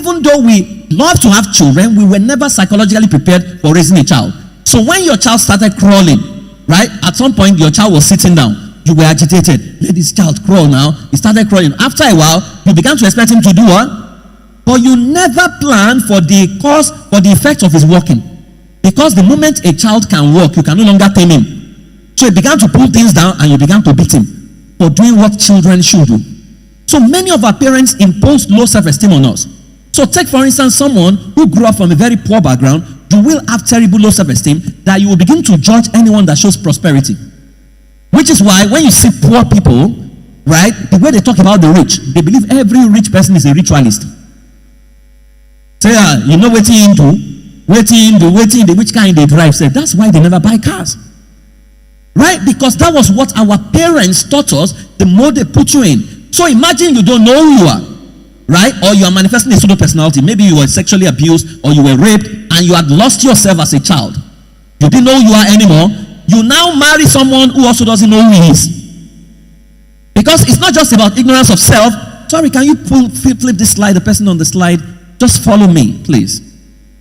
even though we love to have children, we were never psychologically prepared for raising a child. So when your child started crawling, right, at some point your child was sitting down, you were agitated. Let this child crawl now. He started crawling. After a while, you began to expect him to do what? But you never planned for the cause, for the effect of his walking. Because the moment a child can walk, you can no longer tame him. So you began to pull things down and you began to beat him for doing what children should do. So many of our parents impose low self-esteem on us. So take for instance someone who grew up from a very poor background. You will have terrible low self-esteem that you will begin to judge anyone that shows prosperity. Which is why when you see poor people, right, the way they talk about the rich, they believe every rich person is a ritualist. Say, you know what he into, which kind they drive. Say, that's why they never buy cars. Right? Because that was what our parents taught us, the more they put you in. So imagine you don't know who you are, right? Or you are manifesting a pseudo personality. Maybe you were sexually abused or you were raped and you had lost yourself as a child. You didn't know who you are anymore. You now marry someone who also doesn't know who he is. Because it's not just about ignorance of self. Sorry, can you flip this slide, the person on the slide? Just follow me, please.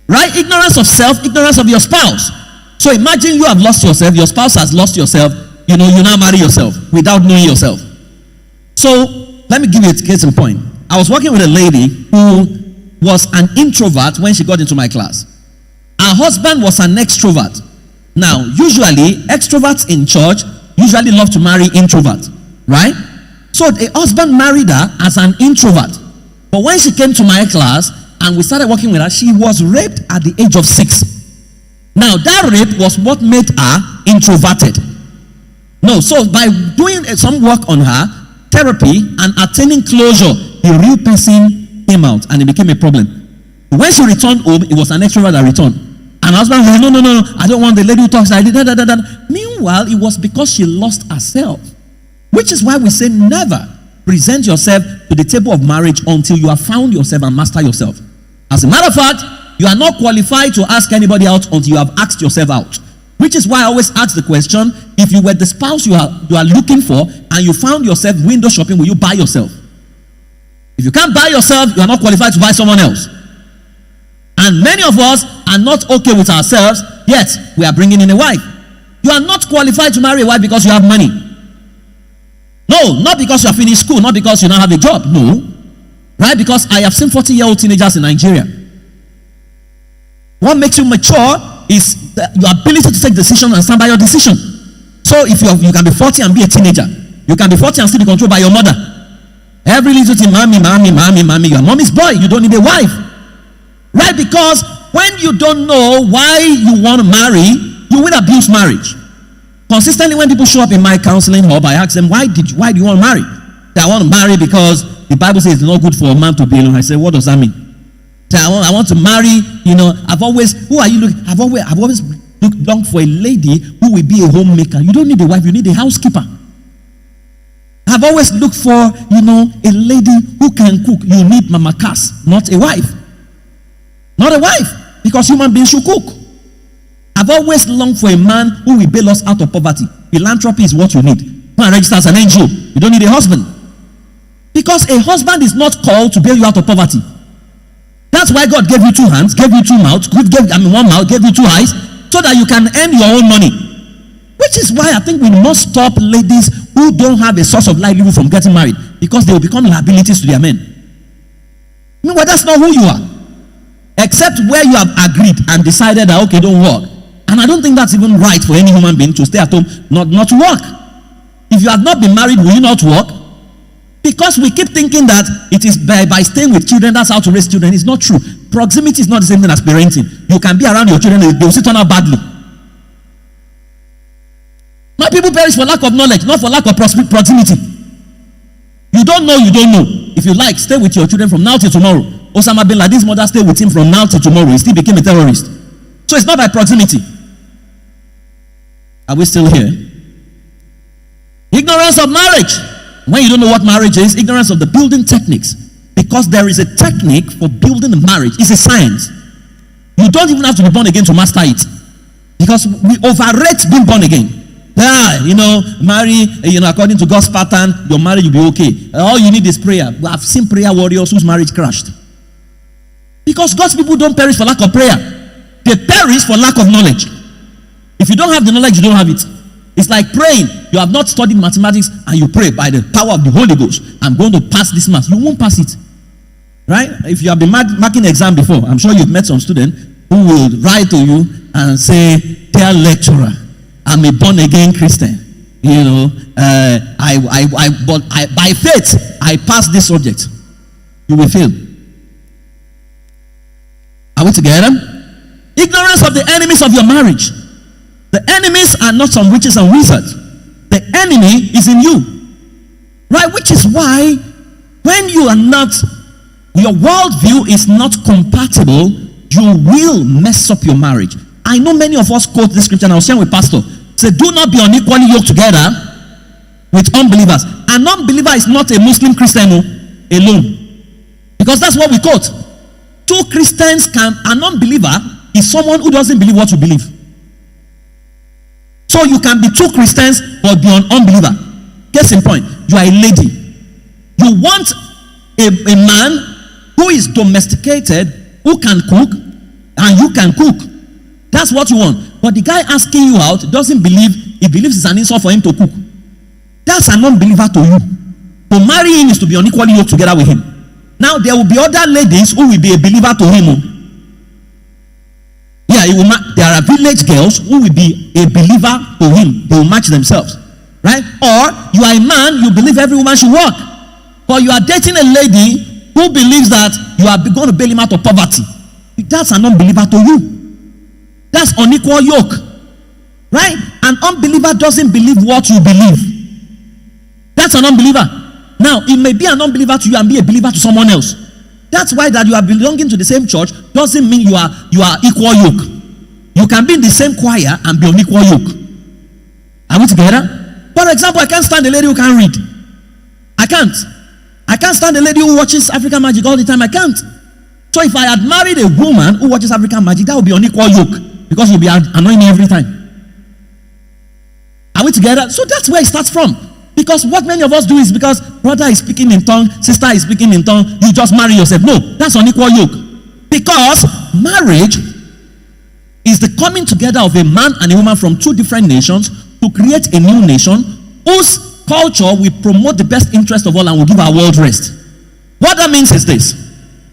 Right? Ignorance of self, ignorance of your spouse. So imagine you have lost yourself, your spouse has lost yourself, you now marry yourself without knowing yourself. So let me give you a case in point. I was working with a lady who was an introvert when she got into my class. Her husband was an extrovert. Now, usually, extroverts in church usually love to marry introverts, right? So the husband married her as an introvert. But when she came to my class and we started working with her, she was raped at the age of 6. Now, that rape was what made her introverted. No, so by doing some work on her, therapy, and attaining closure, the real person came out and it became a problem. When she returned home, it was an extrovert that returned. And her husband said, no, I don't want the lady who talks like that. Meanwhile, it was because she lost herself. Which is why we say never present yourself to the table of marriage until you have found yourself and master yourself. As a matter of fact, you are not qualified to ask anybody out until you have asked yourself out. Which is why I always ask the question, if you were the spouse you are looking for and you found yourself window shopping, will you buy yourself? If you can't buy yourself, you are not qualified to buy someone else. And many of us are not okay with ourselves, yet we are bringing in a wife. You are not qualified to marry a wife because you have money. No, not because you have finished school, not because you now have a job. No. Right? Because I have seen 40-year-old teenagers in Nigeria. What makes you mature is your ability to take decisions and stand by your decision. So if you can be 40 and be a teenager, you can be 40 and still be controlled by your mother. Every little thing, mommy, your mommy's boy, you don't need a wife. Right? Because when you don't know why you want to marry, you will abuse marriage. Consistently, when people show up in my counseling hub, I ask them, why do you want to marry? They say, I want to marry because the Bible says it's not good for a man to be alone. I say, what does that mean? They say, I want to marry, who are you looking? I've always longed for a lady who will be a homemaker. You don't need a wife, you need a housekeeper. I've always looked for, a lady who can cook. You need Mama Cass, not a wife. Not a wife, because human beings should cook. I've always longed for a man who will bail us out of poverty. Philanthropy is what you need. Go and register as an NGO. You don't need a husband. Because a husband is not called to bail you out of poverty. That's why God gave you 2 hands, gave you 2 mouths, one mouth, gave you 2 eyes, so that you can earn your own money. Which is why I think we must stop ladies who don't have a source of livelihood from getting married, because they will become liabilities to their men. Meanwhile, that's not who you are. Except where you have agreed and decided that, okay, don't work. And I don't think that's even right for any human being to stay at home, not to work. If you have not been married, will you not work? Because we keep thinking that it is by staying with children, that's how to raise children. It's not true. Proximity is not the same thing as parenting. You can be around your children, they will still turn out badly. My people perish for lack of knowledge, not for lack of proximity. You don't know, you don't know. If you like, stay with your children from now till tomorrow. Osama bin Laden's mother stayed with him from now till tomorrow. He still became a terrorist. So it's not by proximity. Are we still here? Ignorance of marriage. When you don't know what marriage is, ignorance of the building techniques. Because there is a technique for building a marriage. It's a science. You don't even have to be born again to master it. Because we overrate being born again. Marry, according to God's pattern, your marriage will be okay. All you need is prayer. I've seen prayer warriors whose marriage crashed. Because God's people don't perish for lack of prayer. They perish for lack of knowledge. If you don't have the knowledge, you don't have it. It's like praying. You have not studied mathematics and you pray by the power of the Holy Ghost, I'm going to pass this math. You won't pass it. Right? If you have been marking exam before, I'm sure you've met some student who will write to you and say, dear lecturer, I'm a born again Christian. You know, but by faith, I passed this subject. You will fail. Are we together? Ignorance of the enemies of your marriage. The enemies are not some witches and wizards. The enemy is in you. Right? Which is why when you are not, your worldview is not compatible, you will mess up your marriage. I know many of us quote this scripture, and I was sharing with Pastor. Say, do not be unequally yoked together with unbelievers. An unbeliever is not a Muslim Christian alone. Because that's what we quote. Two Christians can, an unbeliever is someone who doesn't believe what you believe. So you can be two Christians but be an unbeliever. Case in point, you are a lady. You want a man who is domesticated, who can cook, and you can cook. That's what you want. But the guy asking you out doesn't believe, he believes it's an insult for him to cook. That's an unbeliever to you. To marry him is to be unequally yoked together with him. Now there will be other ladies who will be a believer to him. Yeah, there are village girls who will be a believer to him. They will match themselves. Right? Or you are a man, you believe every woman should work. But you are dating a lady who believes that you are going to bail him out of poverty. That's an unbeliever to you. That's unequal yoke. Right? An unbeliever doesn't believe what you believe. That's an unbeliever. Now, it may be an unbeliever to you and be a believer to someone else. That's why that you are belonging to the same church doesn't mean you are equal yoke. You can be in the same choir and be on equal yoke. Are we together? For example, I can't stand a lady who can't read. I can't stand a lady who watches African Magic all the time. I can't. So if I had married a woman who watches African Magic, that would be on equal yoke, because you'll be annoying me every time. Are we together? So that's where it starts from. Because what many of us do is, because brother is speaking in tongue, sister is speaking in tongue, you just marry yourself. No, that's unequal yoke. Because marriage is the coming together of a man and a woman from two different nations to create a new nation whose culture will promote the best interest of all and will give our world rest. What that means is this.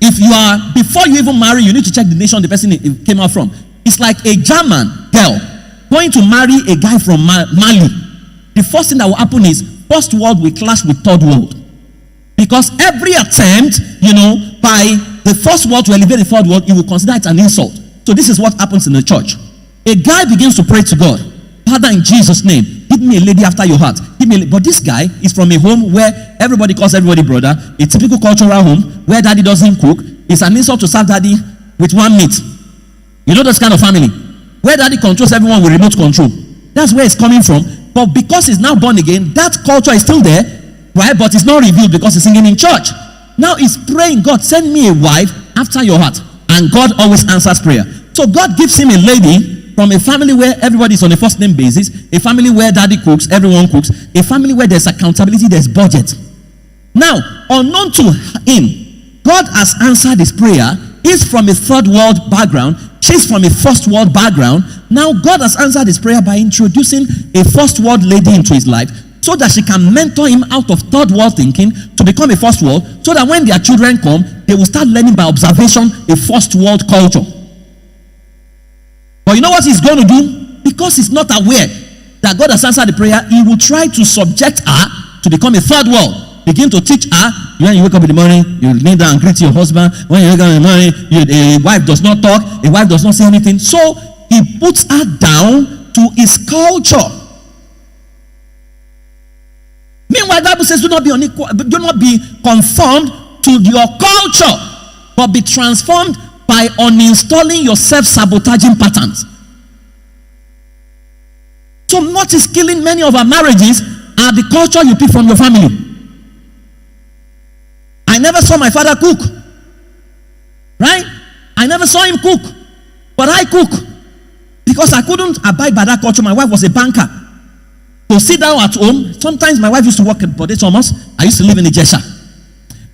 If you are, before you even marry, you need to check the nation the person came out from. It's like a German girl going to marry a guy from Mali. The first thing that will happen is first world will clash with third world. Because every attempt, by the first world to elevate the third world, he will consider it an insult. So this is what happens in the church. A guy begins to pray to God. Father, in Jesus' name, give me a lady after your heart. But this guy is from a home where everybody calls everybody brother, a typical cultural home where daddy doesn't cook. It's an insult to serve daddy with one meat. You know this kind of family where daddy controls everyone with remote control. That's where it's coming from. But because he's now born again, that culture is still there, right? But it's not revealed because he's singing in church. Now he's praying, God, send me a wife after your heart. And God always answers prayer. So God gives him a lady from a family where everybody's on a first name basis, a family where daddy cooks, everyone cooks, a family where there's accountability, there's budget. Now, unknown to him, God has answered his prayer. He's from a third world background. She's from a first world background. Now God has answered his prayer by introducing a first world lady into his life so that she can mentor him out of third world thinking to become a first world, so that when their children come, they will start learning by observation a first world culture. But you know what he's going to do? Because he's not aware that God has answered the prayer, he will try to subject her to become a third world. Begin to teach her. When you wake up in the morning, you kneel down and greet your husband. When you wake up in the morning, a wife does not talk, a wife does not say anything. So he puts her down to his culture. Meanwhile, the Bible says, do not be conformed to your culture, but be transformed by uninstalling your self-sabotaging patterns. So what is killing many of our marriages are the culture you pick from your family. I never saw my father cook. Right? I never saw him cook. But I cook. Because I couldn't abide by that culture. My wife was a banker. To sit down at home, sometimes my wife used to work at Bode Thomas. I used to live in Ijesha.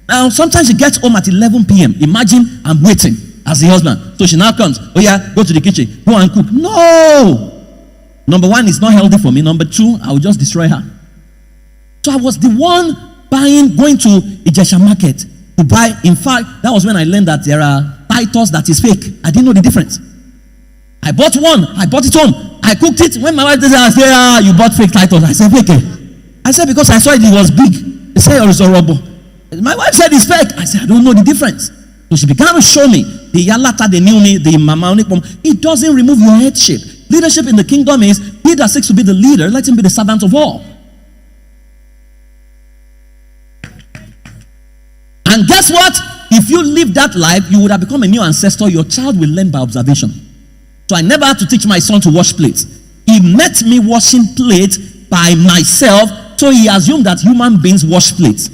Now, sometimes she gets home at 11 p.m. Imagine I'm waiting. as the husband. So she now comes. Oh yeah, go to the kitchen. Go and cook. No. Number one, it's not healthy for me. Number two, I will just destroy her. So I was the one going to Ijesha market to buy. In fact, that was when I learned that there are Titus that is fake. I didn't know the difference. I bought one. I bought it home. I cooked it. When my wife said, I said, you bought fake Titus. I said, fake. I said, because I saw it was big. They said, it's a rubber. My wife said it's fake. I said, I don't know the difference. So she began to show me the yalata, they knew me, the mama. It doesn't remove your headship. Leadership in the kingdom is he that seeks to be the leader, let him be the servant of all. And guess what? If you live that life, you would have become a new ancestor. Your child will learn by observation. So I never had to teach my son to wash plates. He met me washing plates by myself, so he assumed that human beings wash plates.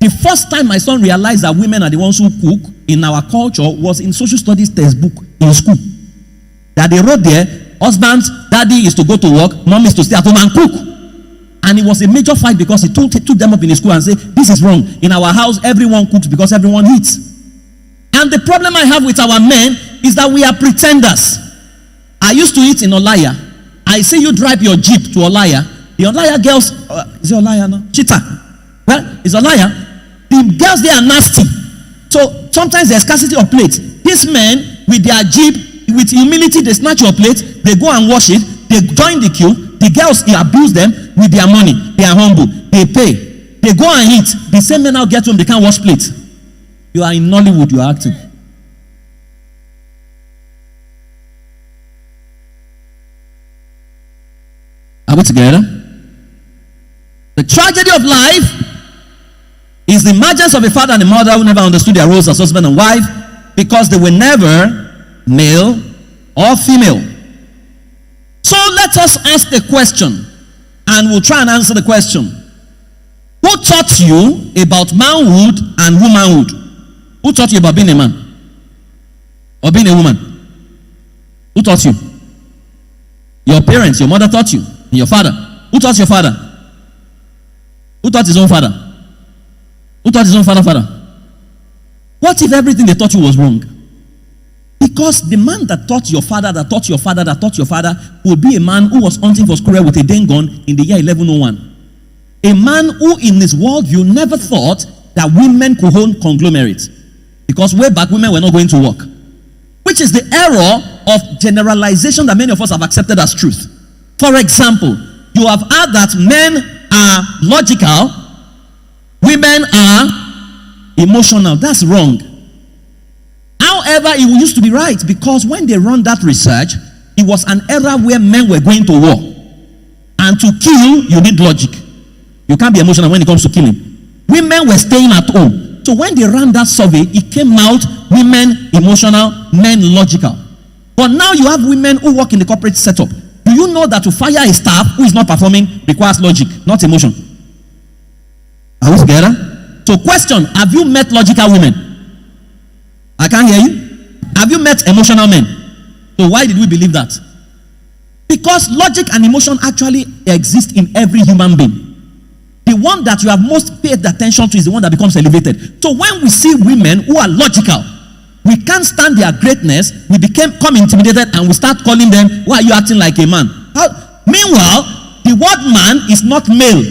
The first time my son realized that women are the ones who cook in our culture was in social studies textbook in school. That they wrote there, husbands, daddy is to go to work, mom is to stay at home and cook. And it was a major fight because he took them up in the school and said, this is wrong. In our house, everyone cooks because everyone eats. And the problem I have with our men is that we are pretenders. I used to eat in Olaya. I see you drive your Jeep to Olaya. The Olaya girls, is it Olaya now? Cheetah. Well, it's Olaya. The girls, they are nasty. So sometimes there's scarcity of plates. These men with their Jeep, with humility, they snatch your plate, they go and wash it, they join the queue, the girls, they abuse them with their money, they are humble, they pay, they go and eat. The same men now get home, they can't wash plates. You are in Nollywood, you are acting. Are we together? The tragedy of life is the emergence of a father and a mother who never understood their roles as husband and wife because they were never male or female. So let us ask the question, and we'll try and answer the question. Who taught you about manhood and womanhood? Who taught you about being a man or being a woman? Who taught you? Your parents, your mother taught you, and your father. Who taught your father? Who taught his own father? Who taught his own father? What if everything they taught you was wrong? Because the man that taught your father, that taught your father, that taught your father would be a man who was hunting for squirrel with a den gun in the year 1101. A man who in his worldview never thought that women could own conglomerates. Because way back, women were not going to work. Which is the error of generalization that many of us have accepted as truth. For example, you have heard that men are logical, women are emotional. That's wrong. However, it used to be right because when they run that research, it was an era where men were going to war. And to kill, you need logic. You can't be emotional when it comes to killing. Women were staying at home. So when they ran that survey, it came out women emotional, men logical. But now you have women who work in the corporate setup. Do you know that to fire a staff who is not performing requires logic, not emotion? Are we together? So question, have you met logical women? I can't hear you. Have you met emotional men? So why did we believe that? Because logic and emotion actually exist in every human being. The one that you have most paid attention to is the one that becomes elevated. So when we see women who are logical, we can't stand their greatness, we become intimidated and we start calling them, why are you acting like a man? Meanwhile, the word man is not male.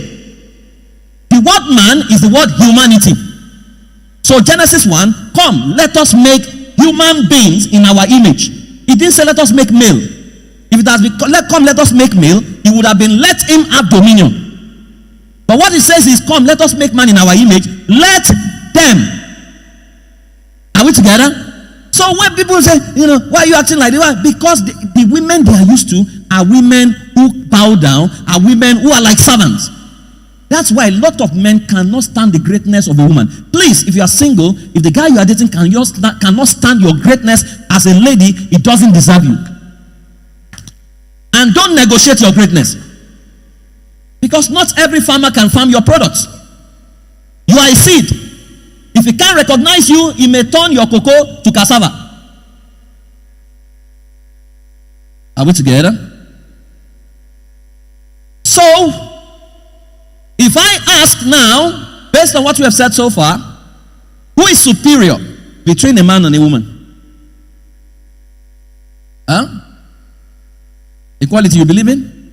The word man is the word humanity. So Genesis 1, come, let us make human beings in our image. It didn't say let us make male. If it has been, let us make male, it would have been let him have dominion. But what it says is, come, let us make man in our image. Let them. Are we together? So when people say, why are you acting like that? Because the women they are used to are women who bow down, are women who are like servants. That's why a lot of men cannot stand the greatness of a woman. Please, if you are single, if the guy you are dating cannot stand your greatness as a lady, he doesn't deserve you. And don't negotiate your greatness. Because not every farmer can farm your products. You are a seed. If he can't recognize you, he may turn your cocoa to cassava. Are we together? So, if I ask now, based on what we have said so far, who is superior? between a man and a woman? Huh? Equality you believe in?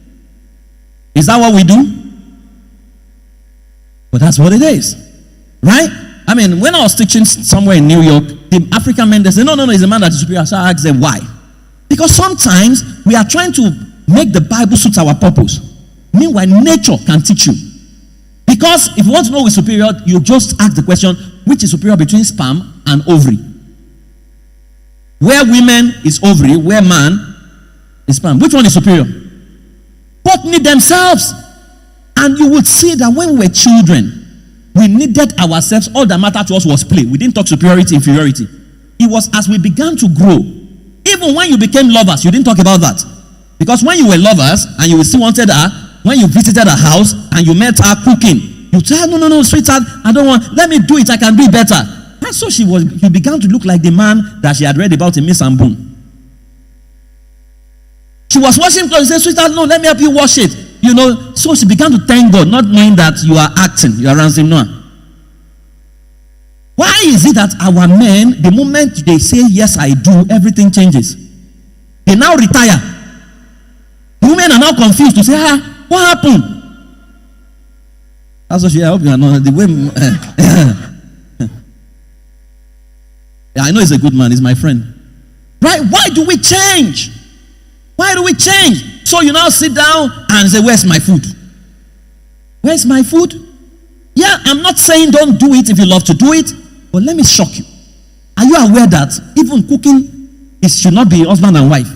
Is that what we do? But that's what it is. Right? I mean, when I was teaching somewhere in New York, the African men, they say, no, it's a man that is superior. So I asked them, why? Because sometimes we are trying to make the Bible suit our purpose. Meanwhile, nature can teach you. Because if you want to know who is superior, you just ask the question, which is superior between sperm and ovary? Where women is ovary, where man is sperm. Which one is superior? Both need themselves. And you would see that when we were children, we needed ourselves. All that mattered to us was play. We didn't talk superiority, inferiority. It was as we began to grow. Even when you became lovers, you didn't talk about that. Because when you were lovers and you still wanted her, when you visited her house and you met her cooking, you said, no, sweetheart, I don't want, let me do it, I can do it better. And so he began to look like the man that she had read about in Miss Ambun. She was washing clothes. She said, sweetheart, no, let me help you wash it. So she began to thank God, not knowing that you are acting, you are ransom now. Why is it that our men, the moment they say, yes, I do, everything changes? They now retire. The women are now confused to say, what happened? That's what I hope you are not. The way, yeah, I know he's a good man, he's my friend. Right? Why do we change? Why do we change? So you now sit down and say, where's my food? Where's my food? Yeah, I'm not saying don't do it if you love to do it, but let me shock you. Are you aware that even cooking should not be husband and wife?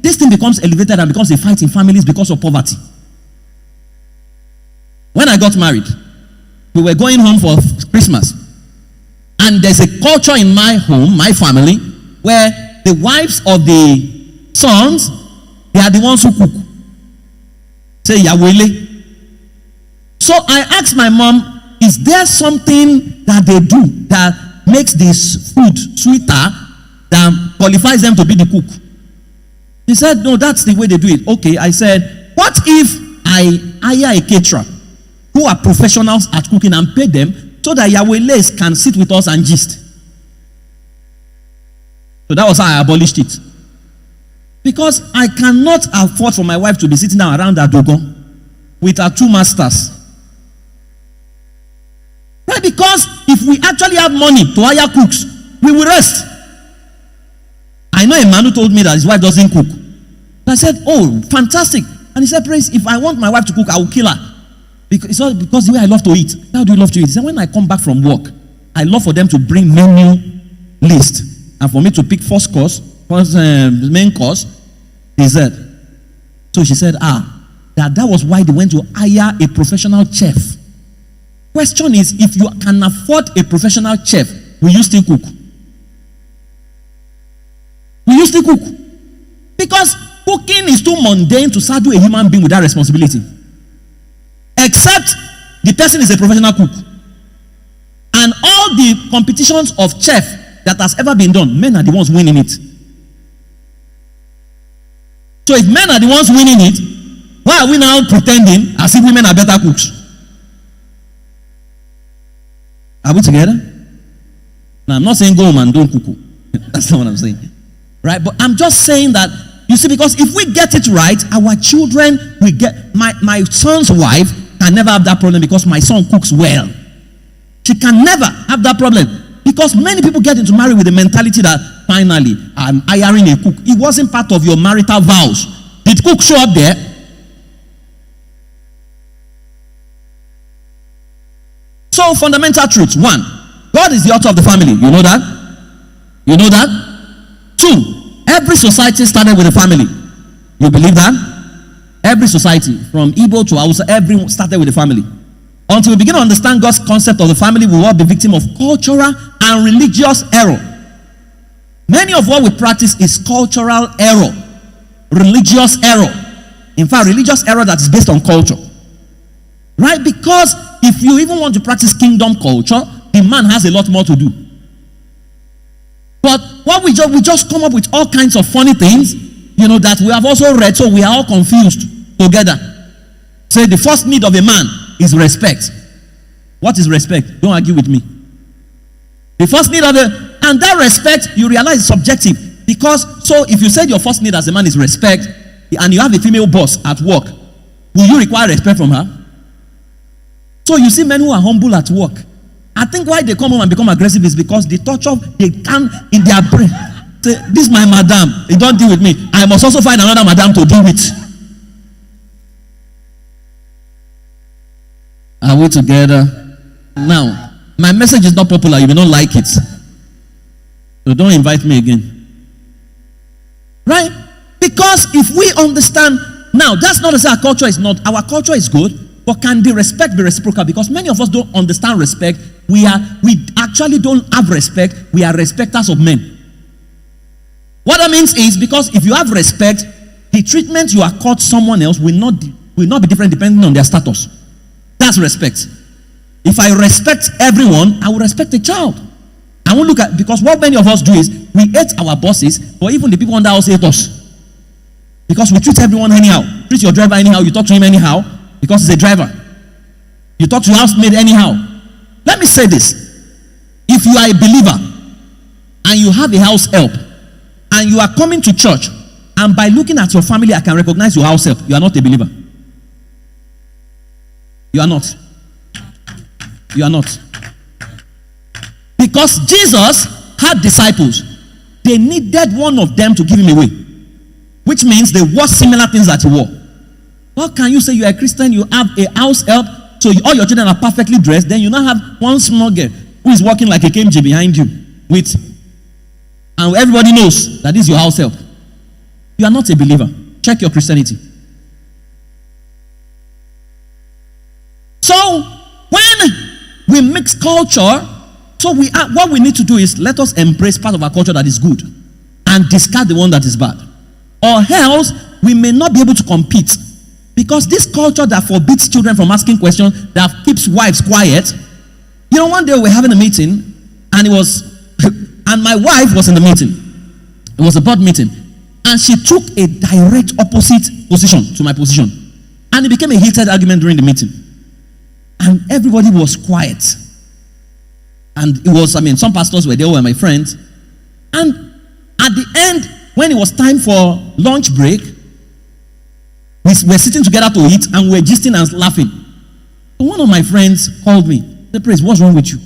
This thing becomes elevated and becomes a fight in families because of poverty. When I got married, we were going home for Christmas. And there's a culture in my home, my family, where the wives of the sons, they are the ones who cook. Say, Yawele. So I asked my mom, is there something that they do that makes this food sweeter that qualifies them to be the cook? She said, no, that's the way they do it. Okay, I said, what if I hire a caterer who are professionals at cooking and pay them so that Yahweh's can sit with us and gist? So that was how I abolished it. Because I cannot afford for my wife to be sitting down around that dogon with her two masters. Right? Because if we actually have money to hire cooks, we will rest. I know a man who told me that his wife doesn't cook. I said, oh, fantastic. And he said, Praise, if I want my wife to cook, I will kill her. Because the way I love to eat. How do you love to eat? He said, when I come back from work, I love for them to bring menu list. And for me to pick first course, main course, dessert. So she said, that was why they went to hire a professional chef. Question is, if you can afford a professional chef, will you still cook? Will you still cook? Because cooking is too mundane to saddle a human being with that responsibility. Except the person is a professional cook. And all the competitions of chef that has ever been done, men are the ones winning it. So if men are the ones winning it, why are we now pretending as if women are better cooks? Are we together? Now, I'm not saying go home and don't cook. That's not what I'm saying. Right? But I'm just saying that, you see, because if we get it right, our children will get, my son's wife can never have that problem because my son cooks well. She can never have that problem. Because many people get into marriage with the mentality that finally I'm hiring a cook. It wasn't part of your marital vows. Did cook show up there? So fundamental truths. 1, God is the author of the family. You know that? You know that? 2, every society started with a family. You believe that? Every society, from Igbo to Hausa, everyone started with a family. Until we begin to understand God's concept of the family, we will all be victim of cultural and religious error. Many of what we practice is cultural error, religious error. In fact, religious error that is based on culture. Right? Because if you even want to practice kingdom culture, the man has a lot more to do. But what we just come up with all kinds of funny things, that we have also read, so we are all confused together. Say the first need of a man is respect. What is respect? Don't argue with me. The first need of the, and that respect, you realize is subjective. Because, so if you said your first need as a man is respect, and you have a female boss at work, will you require respect from her? So you see men who are humble at work. I think why they come home and become aggressive is because the torture they can in their brain. Say, this is my madam, you don't deal with me. I must also find another madam to deal with. Are we together? Now, my message is not popular, you may not like it. So don't invite me again. Right? Because if we understand, now that's not to say our culture is not, our culture is good, but can the respect be reciprocal? Because many of us don't understand respect. We actually don't have respect. We are respecters of men. What that means is, because if you have respect, the treatment you accord someone else will not be different depending on their status. That's respect. If I respect everyone, I will respect a child. I won't look at, because what many of us do is we hate our bosses, but even the people under us hate us. Because we treat everyone anyhow. Treat your driver anyhow, you talk to him anyhow, because he's a driver. You talk to your housemaid anyhow. Let me say this. If you are a believer and you have a house help and you are coming to church, and by looking at your family I can recognize your house help, you are not a believer. You are not. You are not. Because Jesus had disciples. They needed one of them to give him away. Which means they wore similar things that he wore. How can you say you are a Christian, you have a house help, so all your children are perfectly dressed, then you now have one small girl who is walking like a KMJ behind you with, and everybody knows that this is your house help. You are not a believer. Check your Christianity. So when we mix culture, so what we need to do is let us embrace part of our culture that is good and discard the one that is bad. Or else we may not be able to compete. Because this culture that forbids children from asking questions, that keeps wives quiet. You know, one day we were having a meeting, and it was, and my wife was in the meeting. It was a board meeting. And she took a direct opposite position to my position. And it became a heated argument during the meeting. And everybody was quiet. And it was, some pastors were there, were my friends. And at the end, when it was time for lunch break, we were sitting together to eat, and we were gisting and laughing. So one of my friends called me. Said, "Praise, what's wrong with you?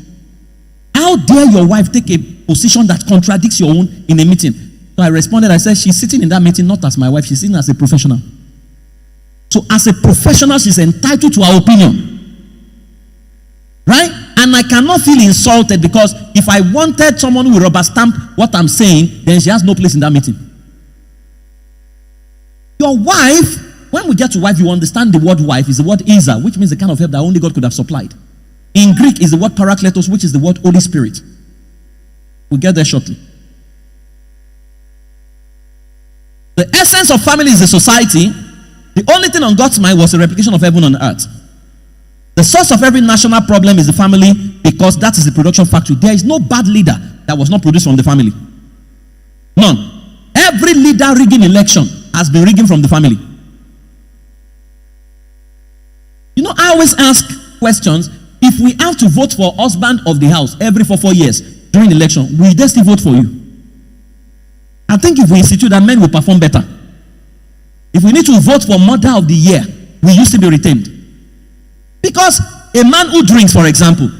How dare your wife take a position that contradicts your own in a meeting?" So I responded, I said, "She's sitting in that meeting not as my wife, she's sitting as a professional. So as a professional, she's entitled to her opinion. Right? And I cannot feel insulted, because if I wanted someone who will rubber stamp what I'm saying, then she has no place in that meeting." Your wife, when we get to wife, you understand the word wife is the word Isa, which means the kind of help that only God could have supplied. In Greek is the word parakletos, which is the word Holy Spirit. We'll get there shortly. The essence of family is a society. The only thing on God's mind was the replication of heaven on earth. The source of every national problem is the family, because that is the production factory. There is no bad leader that was not produced from the family. None. Every leader rigging election has been rigging from the family. You know, I always ask questions. If we have to vote for husband of the house every 4 years during the election, will they still vote for you? I think if we institute that, men will perform better. If we need to vote for mother of the year, we used to be retained. Because a man who drinks, for example,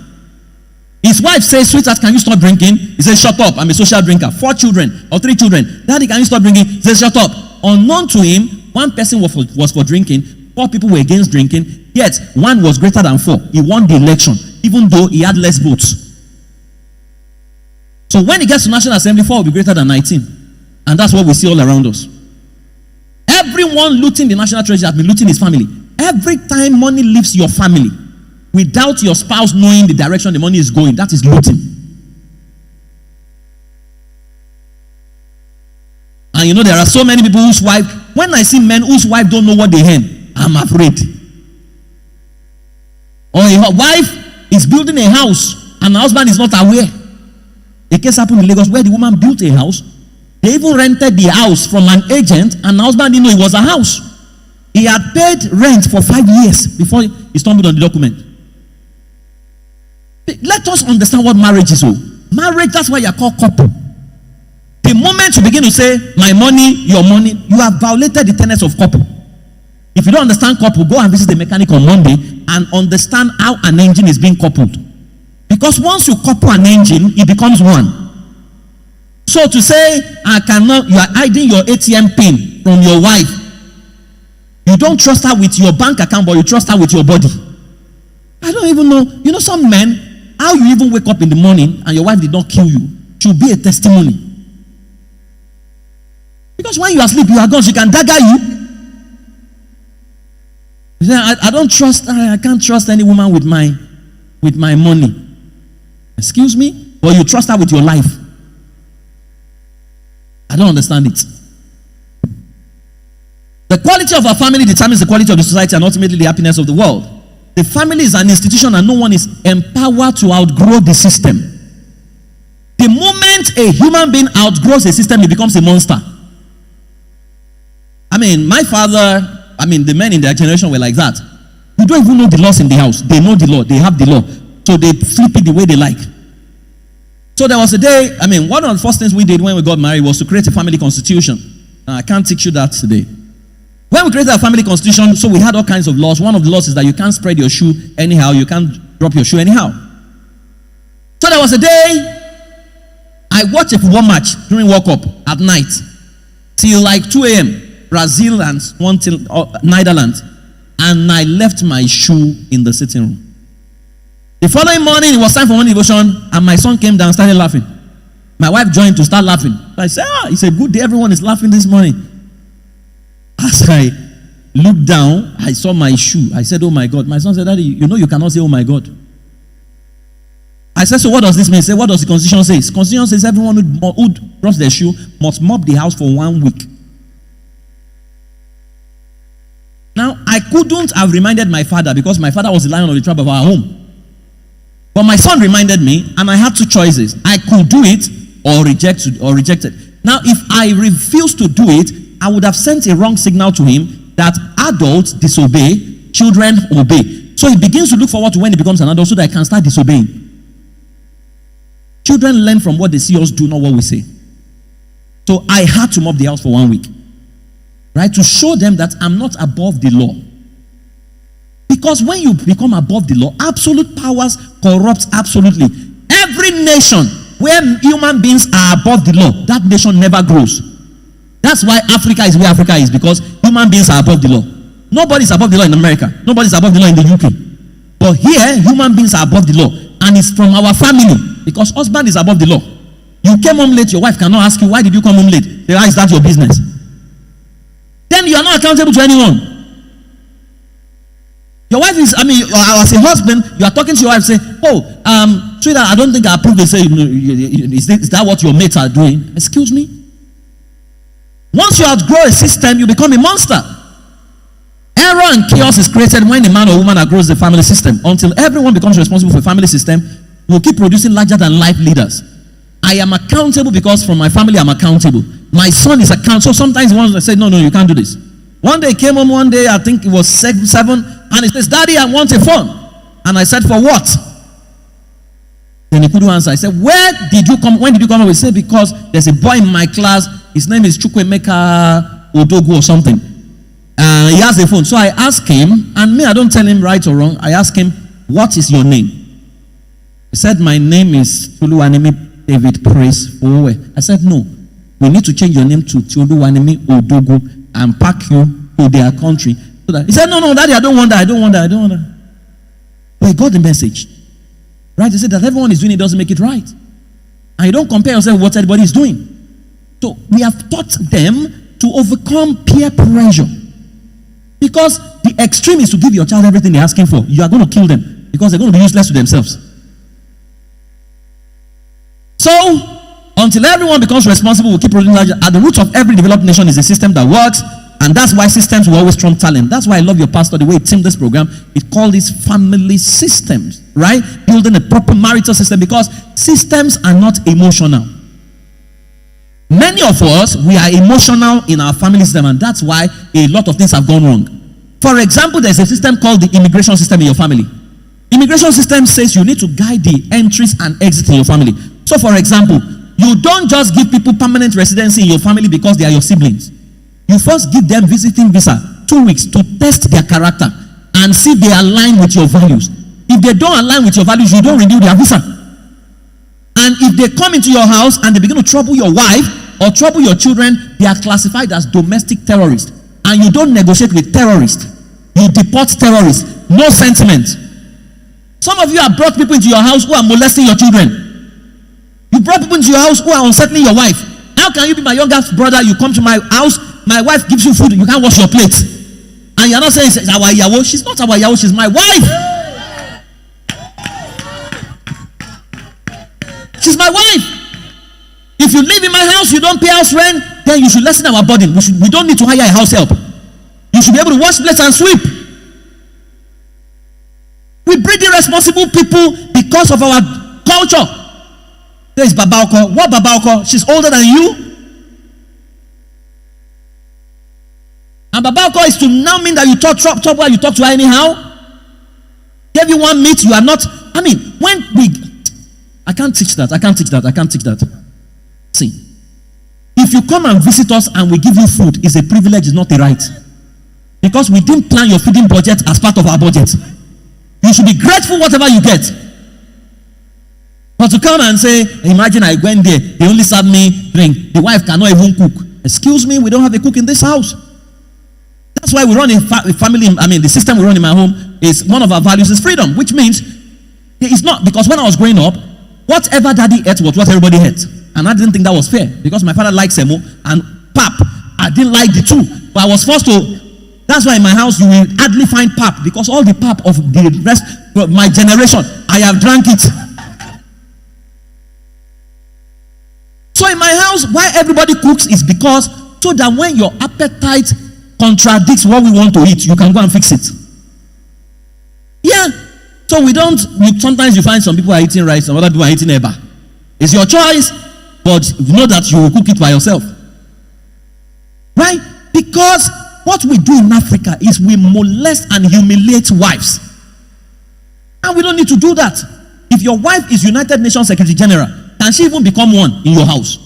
his wife says, "Sweetheart, can you stop drinking?" He says, "Shut up, I'm a social drinker." 4 children or 3 children. "Daddy, can you stop drinking?" He says, "Shut up." Unknown to him, one person was for drinking, 4 people were against drinking, yet one was greater than 4. He won the election, even though he had less votes. So when he gets to National Assembly, 4 will be greater than 19. And that's what we see all around us. Everyone looting the national treasury has been looting his family. Every time money leaves your family, without your spouse knowing the direction the money is going, that is looting. And you know, there are so many people whose wife, when I see men whose wife don't know what they earn, I'm afraid. Or a wife is building a house and the husband is not aware. A case happened in Lagos where the woman built a house. They even rented the house from an agent, and the husband didn't know it was a house. He had paid rent for 5 years before he stumbled on the document. Let us understand what marriage is. Marriage, that's why you are called couple. The moment you begin to say, my money, your money, you have violated the tenets of couple. If you don't understand couple, go and visit the mechanic on Monday and understand how an engine is being coupled. Because once you couple an engine, it becomes one. So to say, you are hiding your ATM pin from your wife. You don't trust her with your bank account, but you trust her with your body. I don't even know. You know, some men, how you even wake up in the morning and your wife did not kill you should be a testimony. Because when you are asleep, you are gone. She can dagger you. You say, I don't trust, I can't trust any woman with my money. Excuse me? Or you trust her with your life. I don't understand it. The quality of our family determines the quality of the society and ultimately the happiness of the world. The family is an institution and no one is empowered to outgrow the system. The moment a human being outgrows a system, he becomes a monster. I mean, my father, the men in their generation were like that. You don't even know the laws in the house. They know the law. They have the law. So they flip it the way they like. So there was a day, one of the first things we did when we got married was to create a family constitution. I can't teach you that today. When we created a family constitution, so we had all kinds of laws. One of the laws is that you can't spread your shoe anyhow. You can't drop your shoe anyhow. So there was a day, I watched a football match during World Cup at night till like 2 a.m. Brazil and Netherlands. And I left my shoe in the sitting room. The following morning, it was time for morning devotion, and my son came down and started laughing. My wife joined to start laughing. I said, it's a good day. Everyone is laughing this morning. As I looked down, I saw my shoe. I said, oh my God. My son said, Daddy, you know you cannot say, oh my God. I said, so what does this mean? He said, what does the Constitution say? The Constitution says everyone who drops their shoe must mop the house for 1 week. Now, I couldn't have reminded my father because my father was the lion of the tribe of our home. But my son reminded me, and I had two choices. I could do it or reject it. Now, if I refused to do it, I would have sent a wrong signal to him that adults disobey, children obey. So he begins to look forward to when he becomes an adult so that I can start disobeying. Children learn from what they see us do, not what we say. So I had to mop the house for 1 week. Right? To show them that I'm not above the law. Because when you become above the law, absolute powers corrupt absolutely. Every nation where human beings are above the law, that nation never grows. That's why Africa is where Africa is, because human beings are above the law. Nobody's above the law in America. Nobody's above the law in the UK. But here, human beings are above the law. And it's from our family, because husband is above the law. You came home late, your wife cannot ask you, why did you come home late? Why is that your business? Then you are not accountable to anyone. Your wife is, as a husband, you are talking to your wife, say, sweetheart, I don't think I approve this. Say, is that what your mates are doing? Excuse me? Once you outgrow a system, you become a monster. Error and chaos is created when a man or woman outgrows the family system. Until everyone becomes responsible for a family system, we'll keep producing larger than life leaders. I am accountable because from my family I'm accountable. My son is accountable. So sometimes he wants to say, no, you can't do this. One day he came home one day, I think it was 7, and he says, Daddy, I want a phone. And I said, for what? Then he couldn't answer. I said, when did you come home? He said, because there's a boy in my class, his name is Chukwemeka Odogu or something. He has a phone. So I asked him, and I don't tell him right or wrong. I asked him, what is your name? He said, my name is Toluwanimi David Praise Fowowe. I said, no, we need to change your name to Toluwanimi Odogu and pack you to their country. So that, he said, no, Daddy, I don't want that. But he got the message. Right? He said that everyone is doing it doesn't make it right. And you don't compare yourself with what everybody is doing. So we have taught them to overcome peer pressure. Because the extreme is to give your child everything they're asking for. You are going to kill them because they're going to be useless to themselves. So, until everyone becomes responsible, we'll keep producing larger. At the root of every developed nation is a system that works, and that's why systems will always trump talent. That's why I love your pastor, the way he teamed this program. It called this family systems, right? Building a proper marital system, because systems are not emotional. Many of us, we are emotional in our family system, and that's why a lot of things have gone wrong. For example, there's a system called the immigration system in your family. Immigration system says you need to guide the entries and exits in your family. So for example, you don't just give people permanent residency in your family because they are your siblings. You first give them visiting visa, 2 weeks, to test their character and see if they align with your values. If they don't align with your values, you don't renew their visa. And if they come into your house and they begin to trouble your wife or trouble your children, they are classified as domestic terrorists. And you don't negotiate with terrorists. You deport terrorists. No sentiment. Some of you have brought people into your house who are molesting your children. You brought people into your house who are unsettling your wife. How can you be my younger brother? You come to my house, my wife gives you food, you can't wash your plate. And you're not saying it's our yawo. She's not our yawo, she's my wife. She's my wife. If you live in my house, you don't pay house rent, then you should lessen our burden. We don't need to hire a house help. You should be able to wash plates and sweep. We breed irresponsible people because of our culture. There is Babaoko. What Babaoko? She's older than you. And Babaoko is to now mean that you talk while you talk to her anyhow. Give you one meat, you are not. I mean, I can't teach that. I can't teach that. See, if you come and visit us and we give you food, it's a privilege, it's not a right. Because we didn't plan your feeding budget as part of our budget. You should be grateful whatever you get. But to come and say, imagine I went there, they only serve me drink. The wife cannot even cook. Excuse me, we don't have a cook in this house. That's why we run a family. I mean, the system we run in my home is one of our values is freedom, which means it's not, because when I was growing up, whatever daddy ate was what everybody ate. And I didn't think that was fair because my father liked semo and pap. I didn't like the two, but I was forced to. That's why in my house you will hardly find pap because all the pap of the rest of my generation, I have drank it. So in my house, why everybody cooks is because so that when your appetite contradicts what we want to eat, you can go and fix it. Yeah. So sometimes you find some people are eating rice and other people are eating eba. It's your choice, but you know that you will cook it by yourself. Right? Because what we do in Africa is we molest and humiliate wives. And we don't need to do that. If your wife is United Nations Secretary General, can she even become one in your house?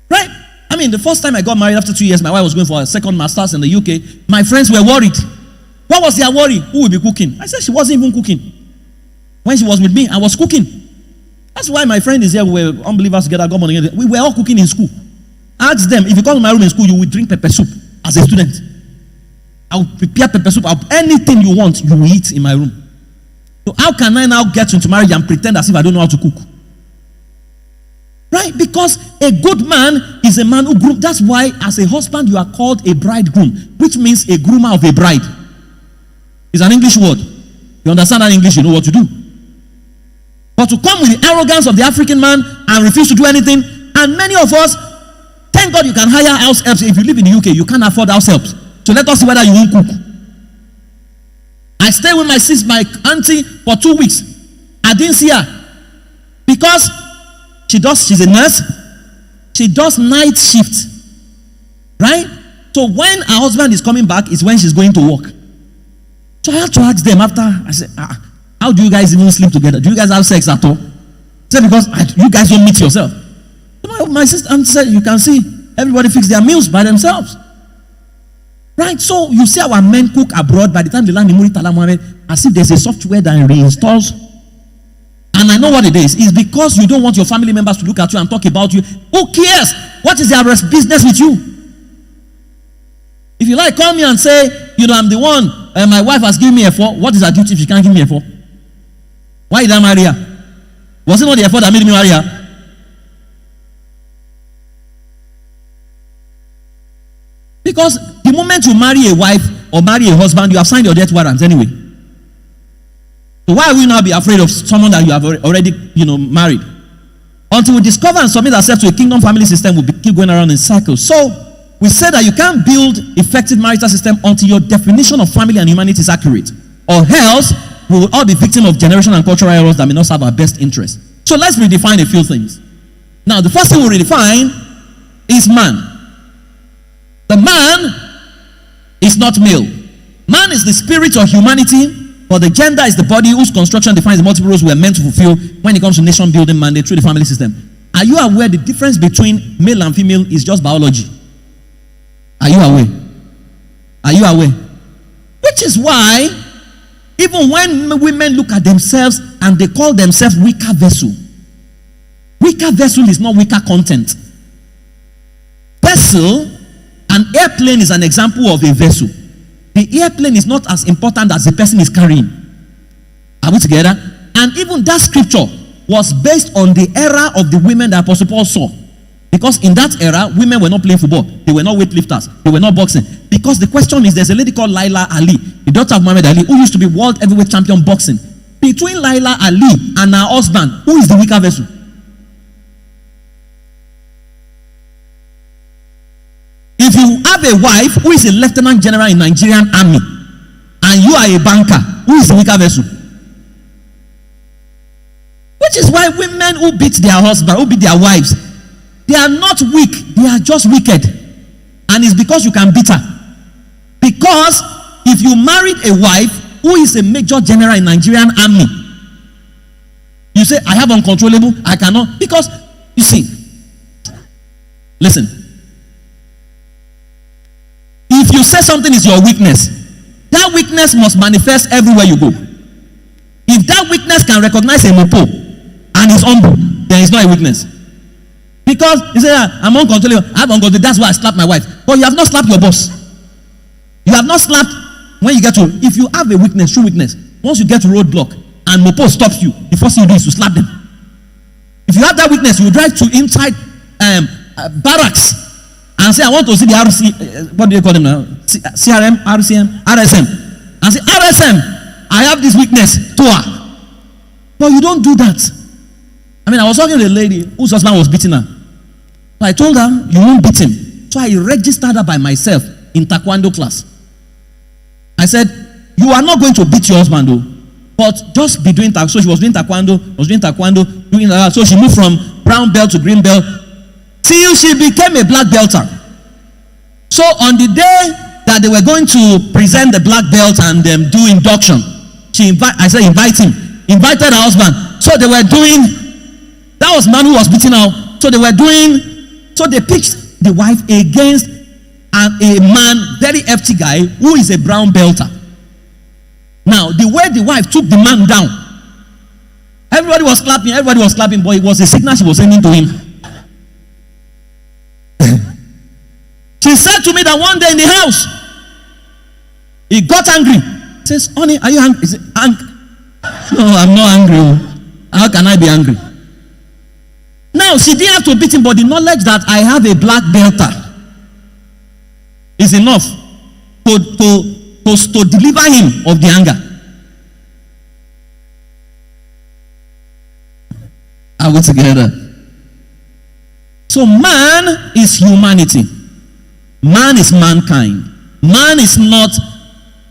Right? I mean, the first time I got married after 2 years, my wife was going for a second master's in the UK. My friends were worried. What was their worry? Who will be cooking? I said she wasn't even cooking. When she was with me, I was cooking. That's why my friend is here. We were unbelievers together. We were all cooking in school. Ask them, if you come to my room in school, you will drink pepper soup as a student. I will prepare pepper soup. Anything you want, you will eat in my room. So how can I now get into marriage and pretend as if I don't know how to cook? Right? Because a good man is a man who grooms. That's why as a husband, you are called a bridegroom, which means a groomer of a bride. It's an English word. You understand that English, you know what to do. But to come with the arrogance of the African man and refuse to do anything, and many of us, thank God you can hire house helps. If you live in the UK, you can't afford house helps. So let us see whether you won't cook. I stayed with my auntie for 2 weeks. I didn't see her because she's a nurse. She does night shift. Right? So when her husband is coming back is when she's going to work. So I have to ask them after. I said, how do you guys even sleep together? Do you guys have sex at all? I said, because you guys don't meet yourself. My sister said, you can see everybody fix their meals by themselves. Right? So you see our men cook abroad. By the time they land in Marital, as if there's a software that reinstalls. And I know what it is. It's because you don't want your family members to look at you and talk about you. Who cares? What is their business with you? If you like, call me and say, I'm the one. My wife has given me a 4. What is her duty if she can't give me a 4? Why did I marry her? Was it not the effort that made me marry her? Because the moment you marry a wife or marry a husband, you have signed your death warrants anyway. So why will you now be afraid of someone that you have already, married? Until we discover and submit ourselves to a kingdom family system, we'll keep going around in circles. So we said that you can't build effective marital system until your definition of family and humanity is accurate. Or else, we will all be victims of generational and cultural errors that may not serve our best interest. So let's redefine a few things. Now, the first thing we'll redefine is man. The man is not male. Man is the spirit of humanity but the gender is the body whose construction defines the multiple roles we are meant to fulfill when it comes to nation building mandate through the family system. Are you aware the difference between male and female is just biology? Are you aware? Are you aware? Which is why, even when women look at themselves and they call themselves weaker vessel is not weaker content. Vessel, an airplane is an example of a vessel. The airplane is not as important as the person is carrying. Are we together? And even that scripture was based on the era of the women that Apostle Paul saw. Because in that era, women were not playing football. They were not weightlifters. They were not boxing. Because the question is, there's a lady called Laila Ali, the daughter of Muhammad Ali, who used to be world heavyweight champion boxing. Between Laila Ali and her husband, who is the weaker vessel? If you have a wife who is a lieutenant general in Nigerian army, and you are a banker, who is the weaker vessel? Which is why women who beat their husband, who beat their wives, they are not weak, they are just wicked. And it's because you can beat her. Because if you married a wife who is a major general in Nigerian army, you say, I have uncontrollable, I cannot. Because, you see, listen. If you say something is your weakness, that weakness must manifest everywhere you go. If that weakness can recognize a mopo and is humble, then it's not a weakness. Because you say, I'm uncontrollable, I have uncontrollable, that's why I slapped my wife. But you have not slapped your boss. You have not slapped when you get to, if you have a weakness, true weakness, once you get to roadblock and mopo stops you, the first thing you do is to slap them. If you have that weakness, you drive to inside barracks and say, I want to see the RC, what do you call them now? CRM, RCM, RSM. And say, RSM, I have this weakness to her. But you don't do that. I mean, I was talking to a lady whose husband was beating her. So I told her, you won't beat him. So I registered her by myself in taekwondo class. I said, you are not going to beat your husband though, but just be doing taekwondo. So she was doing taekwondo, doing that. So she moved from brown belt to green belt till she became a black belter. So on the day that they were going to present the black belt and do induction, invited her husband. So they were doing, that was man who was beating her. So they picked the wife against a man, very hefty guy, who is a brown belter. Now, the way the wife took the man down, everybody was clapping, but it was a signal she was sending to him. She said to me that one day in the house, he got angry. He says, honey, are you angry? He said, no, I'm not angry. How can I be angry? Now, she didn't have to beat him, but the knowledge that I have a black belter is enough to deliver him of the anger. Are we together? So man is humanity. Man is mankind. Man is not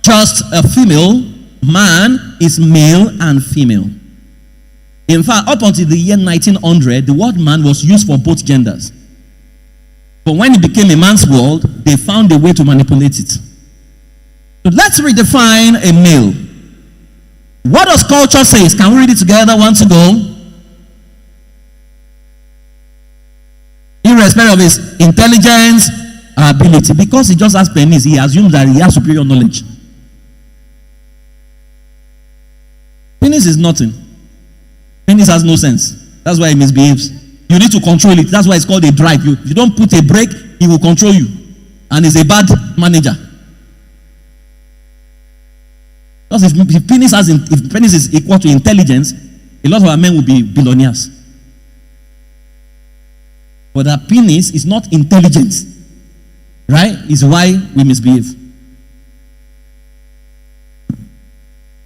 just a female. Man is male and female. In fact, up until the year 1900, the word man was used for both genders. But when it became a man's world, they found a way to manipulate it. So let's redefine a male. What does culture say? Can we read it together once ago? Irrespective of his intelligence, ability, because he just has penis, he assumes that he has superior knowledge. Penis is nothing. Penis has no sense. That's why he misbehaves. You need to control it. That's why it's called a drive. If you don't put a brake, he will control you. And he's a bad manager. Because if penis is equal to intelligence, a lot of our men will be billionaires. But that penis is not intelligence. Right? Is why we misbehave.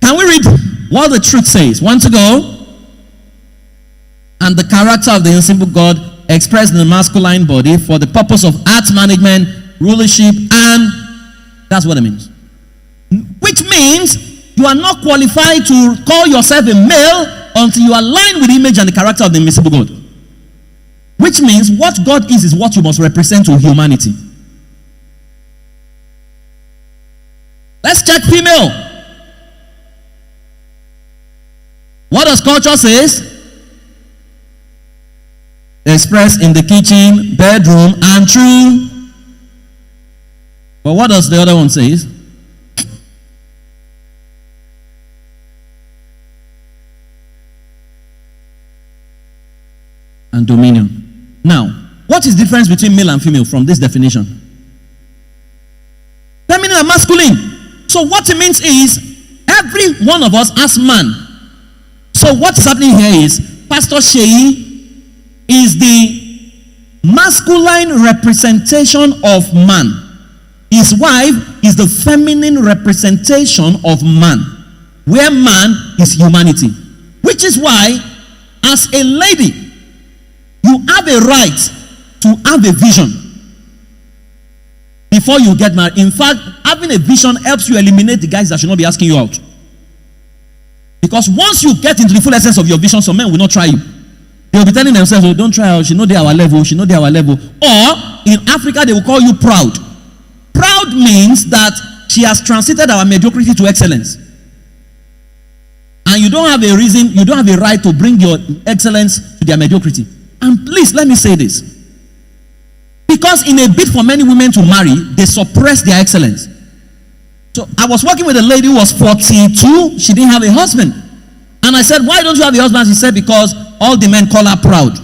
Can we read what the truth says? Once ago, and the character of the invisible God expressed in the masculine body for the purpose of art management, rulership, and that's what it means. Which means you are not qualified to call yourself a male until you align with the image and the character of the invisible God. Which means what God is what you must represent to humanity. Let's check female. What does culture say? Expressed in the kitchen, bedroom, and true. But what does the other one say? And dominion. Now, what is the difference between male and female from this definition? Feminine and masculine. So what it means is, every one of us as man. So what's happening here is, Pastor Sheyi is the masculine representation of man. His wife is the feminine representation of man, where man is humanity. Which is why, as a lady, you have a right to have a vision before you get married. In fact, having a vision helps you eliminate the guys that should not be asking you out. Because once you get into the full essence of your vision, some men will not try you. They will be telling themselves, oh, don't try her, she know they are our level, she know they are our level. Or, in Africa, they will call you proud. Proud means that she has transited our mediocrity to excellence. And you don't have a reason, you don't have a right to bring your excellence to their mediocrity. And please, let me say this. Because in a bid for many women to marry, they suppress their excellence. So, I was working with a lady who was 42, she didn't have a husband. And I said, why don't you have a husband? She said, because all the men call her proud.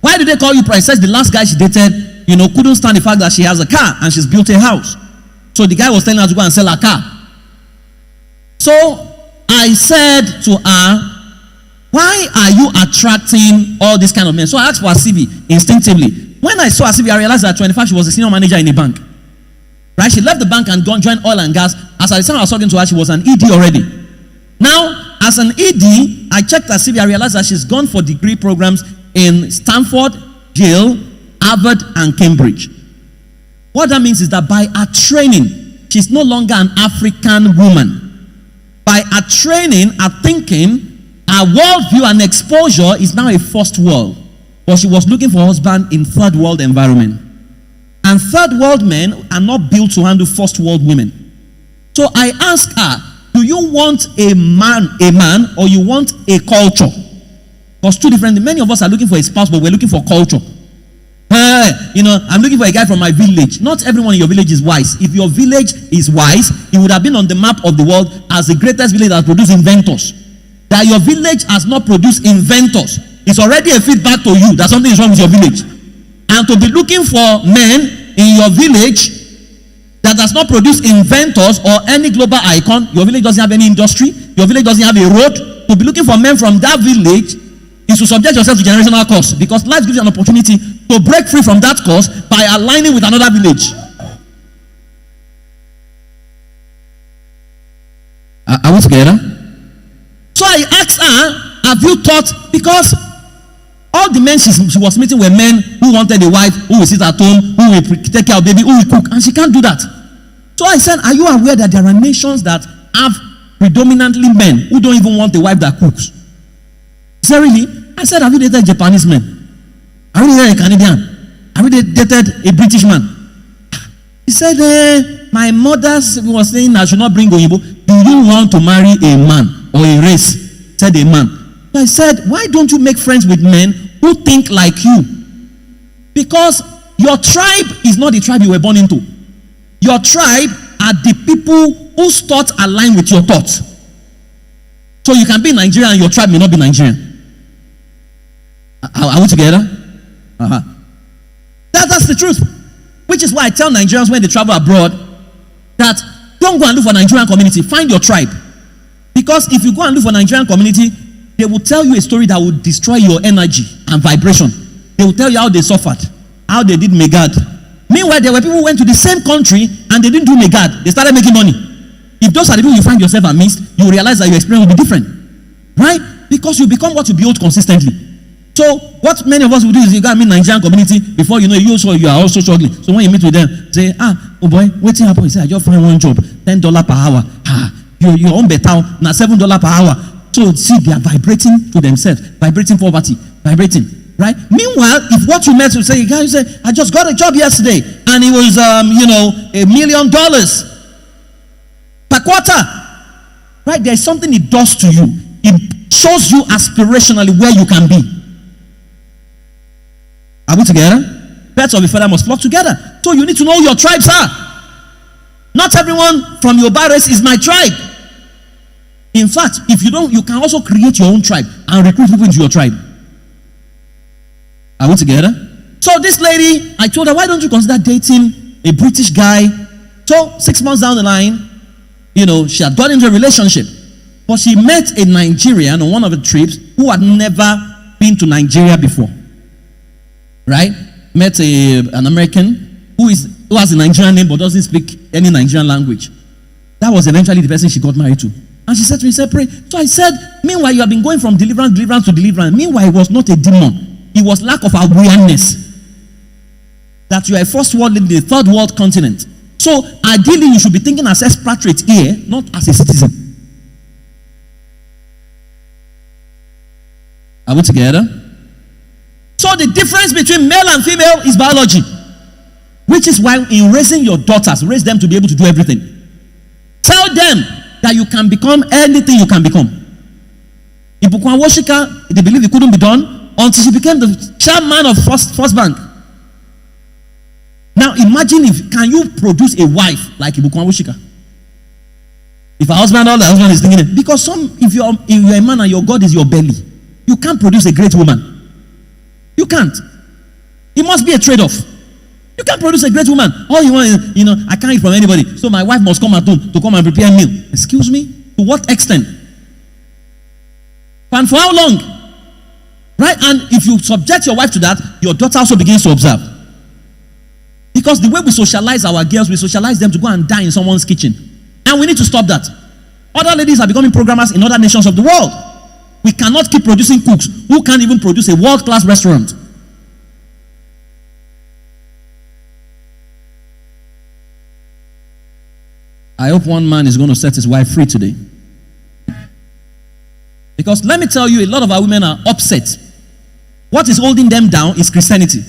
Why do they call you proud? She says the last guy she dated, couldn't stand the fact that she has a car and she's built a house. So the guy was telling her to go and sell her car. So I said to her, why are you attracting all these kind of men? So I asked for her CV instinctively. When I saw her CV, I realized that at 25 she was a senior manager in a bank. Right? She left the bank and joined oil and gas. As at the time I was talking to her, she was an ED already. Now, as an ED, I checked her CV. I realized that she's gone for degree programs in Stanford, Yale, Harvard, and Cambridge. What that means is that by her training, she's no longer an African woman. By her training, her thinking, her worldview and exposure is now a first world. But she was looking for a husband in third world environment. And third world men are not built to handle first world women. So I asked her, do you want a man, or you want a culture? Because two different, many of us are looking for a spouse, but we're looking for culture. I'm looking for a guy from my village. Not everyone in your village is wise. If your village is wise, it would have been on the map of the world as the greatest village that produced inventors. That your village has not produced inventors, it's already a feedback to you that something is wrong with your village. And to be looking for men in your village that does not produce inventors or any global icon, your village doesn't have any industry, your village doesn't have a road. To be looking for men from that village is to subject yourself to generational curse, because life gives you an opportunity to break free from that curse by aligning with another village. Are we together? So I asked her, have you thought, because all the men she was meeting were men who wanted a wife who will sit at home, who will take care of baby, who will cook, and she can't do that. So I said, are you aware that there are nations that have predominantly men who don't even want a wife that cooks? He said, really? I said, have you dated Japanese men? Have you dated a Canadian? Have you dated a British man? He said, my mother was saying I should not bring Oyibo. Do you want to marry a man or a race? Said a man. So I said, why don't you make friends with men who think like you? Because your tribe is not the tribe you were born into. Your tribe are the people whose thoughts align with your thoughts. So you can be Nigerian and your tribe may not be Nigerian. Are we together? That's the truth. Which is why I tell Nigerians when they travel abroad that don't go and look for Nigerian community. Find your tribe. Because if you go and look for Nigerian community, they will tell you a story that will destroy your energy and vibration. They will tell you how they suffered, how they did megad. Meanwhile, there were people who went to the same country and they didn't do megad. They started making money. If those are the people you find yourself amidst, you will realize that your experience will be different. Right? Because you become what you build consistently. So, what many of us will do is you got to meet Nigerian community before you know you are also struggling. So when you meet with them, say, oh boy, what's happening? Say, I just find one job, $10 per hour. Your own better now $7 per hour. So see, they are vibrating to themselves, vibrating poverty, vibrating, right? Meanwhile, if what you met will say, you say, I just got a job yesterday, and it was, $1 million per quarter, right? There's something it does to you. It shows you aspirationally where you can be. Are we together? Birds of a feather must flock together. So you need to know who your tribes are. Not everyone from your race is my tribe. In fact, if you don't, you can also create your own tribe and recruit people into your tribe. Are we together? So this lady, I told her, why don't you consider dating a British guy? So 6 months down the line, she had got into a relationship. But she met a Nigerian on one of the trips who had never been to Nigeria before. Right? Met an American who has a Nigerian name but doesn't speak any Nigerian language. That was eventually the person she got married to. And she said to me, pray. So I said, meanwhile, you have been going from deliverance to deliverance. Meanwhile, it was not a demon. It was lack of awareness that you are a first world in the third world continent. So ideally, you should be thinking as expatriate here, not as a citizen. Are we together? So the difference between male and female is biology. Which is why in raising your daughters, raise them to be able to do everything. Tell them that you can become anything you can become. Ibukwan Woshika, they believe it couldn't be done until she became the chairman of First Bank. Now imagine can you produce a wife like Ibukwan Woshika? If her husband, all the husband is thinking it. Because if you're a man and your God is your belly, you can't produce a great woman. You can't. It must be a trade-off. You can't produce a great woman. All you want is, I can't eat from anybody. So my wife must come at home to come and prepare a meal. Excuse me? To what extent? And for how long? Right? And if you subject your wife to that, your daughter also begins to observe. Because the way we socialize our girls, we socialize them to go and die in someone's kitchen. And we need to stop that. Other ladies are becoming programmers in other nations of the world. We cannot keep producing cooks who can't even produce a world-class restaurant. I hope one man is going to set his wife free today. Because let me tell you, a lot of our women are upset. What is holding them down is Christianity.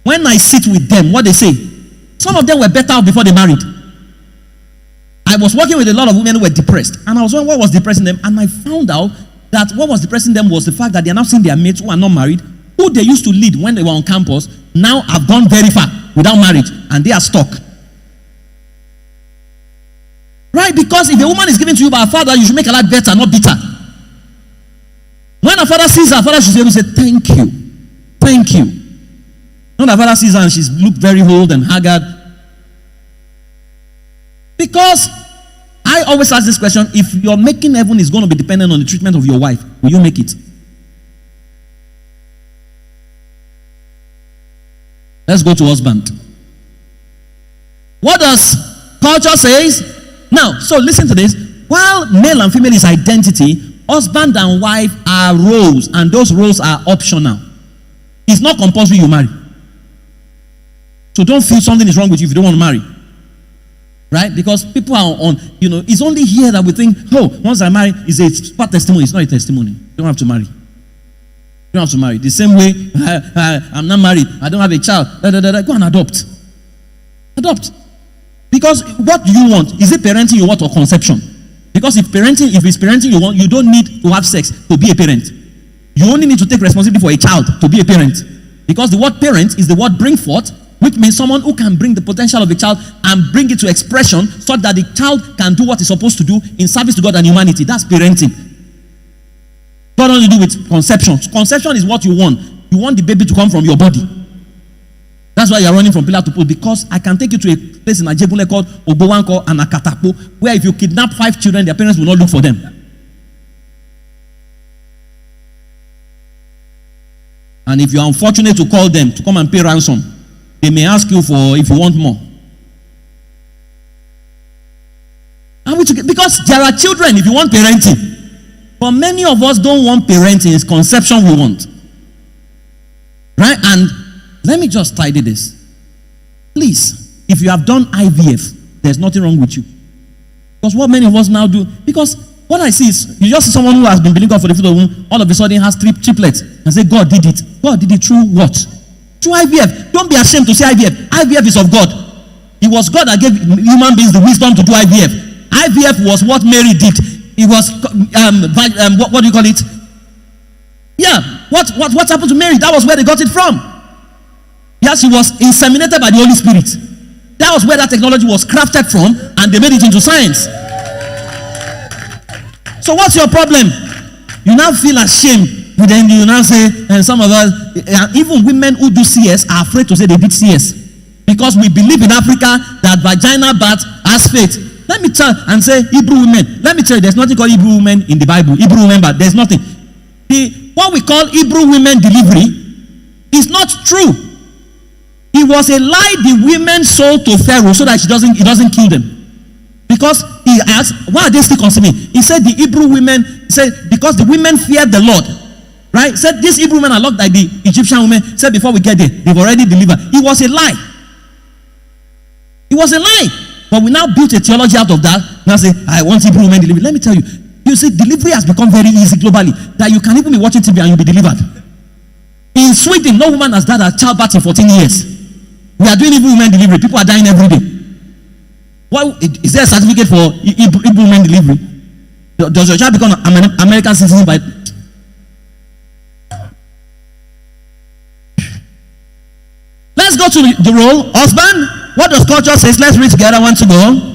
When I sit with them, what they say, some of them were better off before they married. I was working with a lot of women who were depressed. And I was wondering what was depressing them. And I found out that what was depressing them was the fact that they are now seeing their mates who are not married, who they used to lead when they were on campus, now have gone very far without marriage, and they are stuck. Right? Because if a woman is given to you by a father, you should make her life better, not bitter. When a father sees her, father should be able to say, thank you. Thank you. Not that father sees her and she's looked very old and haggard. Because I always ask this question, if your making heaven is going to be dependent on the treatment of your wife, will you make it? Let's go to husband. What does culture say? Now, so listen to this. While male and female is identity, husband and wife are roles, and those roles are optional. It's not compulsory you marry. So don't feel something is wrong with you if you don't want to marry. Right? Because people are on, it's only here that we think, once I marry, it's a part testimony. It's not a testimony. You don't have to marry. You don't have to marry. The same way, I'm not married. I don't have a child. Go and adopt. Adopt. Because what do you want? Is it parenting you want or conception? Because if it's parenting you want, you don't need to have sex to be a parent. You only need to take responsibility for a child to be a parent. Because the word parent is the word bring forth, which means someone who can bring the potential of a child and bring it to expression so that the child can do what it's supposed to do in service to God and humanity. That's parenting. Got nothing to do with conception. Conception is what you want. You want the baby to come from your body. That's why you're running from pillar to post, because I can take you to a place in Ajebule called Obowanko and Akatapo, where if you kidnap 5 children, their parents will not look for them. And if you are unfortunate to call them to come and pay ransom, they may ask you for if you want more. Because there are children if you want parenting. But many of us don't want parenting, it's conception we want. Right? And let me just tidy this. Please, if you have done IVF, there's nothing wrong with you. Because what many of us now do, because what I see is, you just see someone who has been believing God for the fruit of the womb, all of a sudden has 3 triplets, and say, God did it. God did it through what? Through IVF. Don't be ashamed to say IVF. IVF is of God. It was God that gave human beings the wisdom to do IVF. IVF was what Mary did. it was what do you call it? Yeah, what happened to Mary? That was where they got it from. Yeah, she was inseminated by the Holy Spirit. That was where that technology was crafted from, and they made it into science. So what's your problem? You now feel ashamed. But then you now say, and some of us, even women who do CS are afraid to say they did CS. Because we believe in Africa that vaginal birth has faith. Let me tell and say Hebrew women. Let me tell you, there's nothing called Hebrew women in the Bible. Hebrew women, but there's nothing. What we call Hebrew women delivery is not true. It was a lie the women sold to Pharaoh so that he doesn't kill them. Because he asked, why are they still conceiving? He said the Hebrew women said because the women feared the Lord. Right? Said these Hebrew women are not like the Egyptian women. Said before we get there, they've already delivered. It was a lie. It was a lie. But we now built a theology out of that. Now say, I want Hebrew women delivered. Let me tell you, you see, delivery has become very easy globally. That you can even be watching TV and you'll be delivered. In Sweden, no woman has died at childbirth in 14 years. We are doing Hebrew women delivery. People are dying every day. Why is there a certificate for Hebrew women delivery? Does your child become an American citizen by? Let's go to the role husband. What does culture say? Let's read together. 1 to go.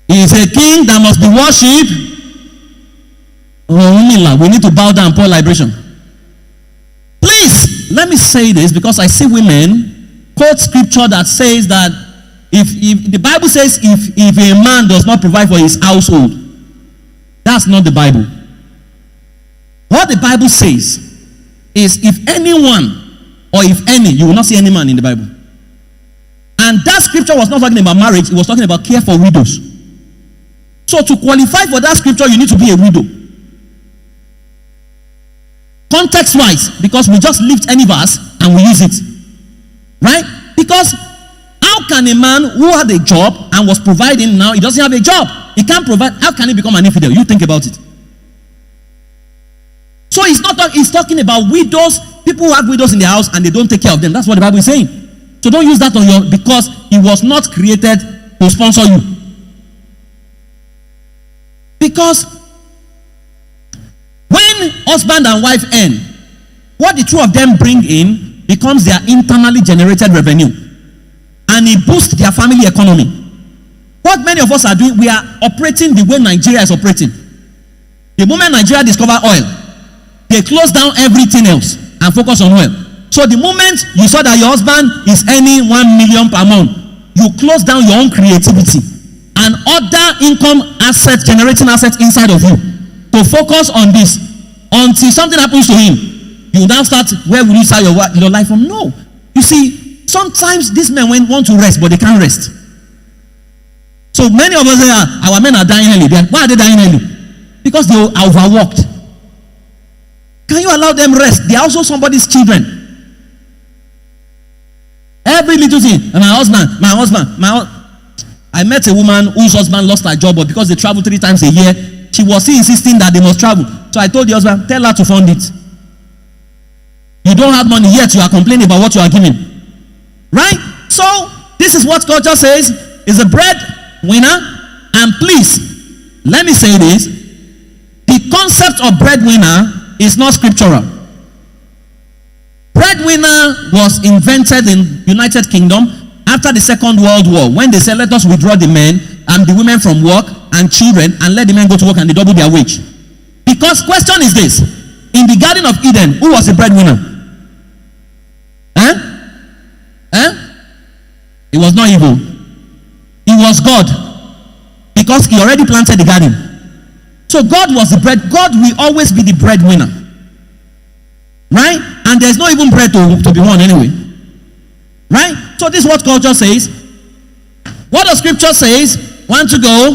He is a king that must be worshipped. We need to bow down and pour liberation. Please, let me say this because I see women quote scripture that says that if the Bible says if a man does not provide for his household, that's not the Bible. What the Bible says is if anyone or if any, you will not see any man in the Bible. And that scripture was not talking about marriage, it was talking about care for widows. So to qualify for that scripture, you need to be a widow. Context wise, because we just lift any verse and we use it. Right? Because how can a man who had a job and was providing now, he doesn't have a job? He can't provide. How can he become an infidel? You think about it. So he's talking about widows, people who have widows in their house and they don't take care of them. That's what the Bible is saying. So don't use that on your, because he was not created to sponsor you. Because when husband and wife earn, what the two of them bring in becomes their internally generated revenue. And it boosts their family economy. What many of us are doing, we are operating the way Nigeria is operating. The moment Nigeria discover oil, they close down everything else and focus on oil. So the moment you saw that your husband is earning 1 million per month, you close down your own creativity and other income assets, generating assets inside of you to focus on this until something happens to him. You now start, where will you start your life from? No. You see, sometimes these men want to rest, but they can't rest. So many of us say, our men are dying early. Why are they dying early? Because they are overworked. Can you allow them rest? They are also somebody's children. Every little thing. My husband. I met a woman whose husband lost her job, but because they travel 3 times a year, she was still insisting that they must travel. So I told the husband, tell her to fund it. You don't have money yet, you are complaining about what you are giving. Right? So, this is what culture says is a breadwinner. And please, let me say this. The concept of breadwinner is not scriptural. Breadwinner was invented in United Kingdom after the Second World War, when they said, let us withdraw the men and the women from work and children and let the men go to work and they double their wage. Because question is this, in the Garden of Eden, who was the breadwinner? It was not evil. It was God. Because he already planted the garden. So God was the bread. God will always be the breadwinner. Right? And there's no even bread to be won anyway. Right? So this is what culture says. What the scripture says, 1 to go.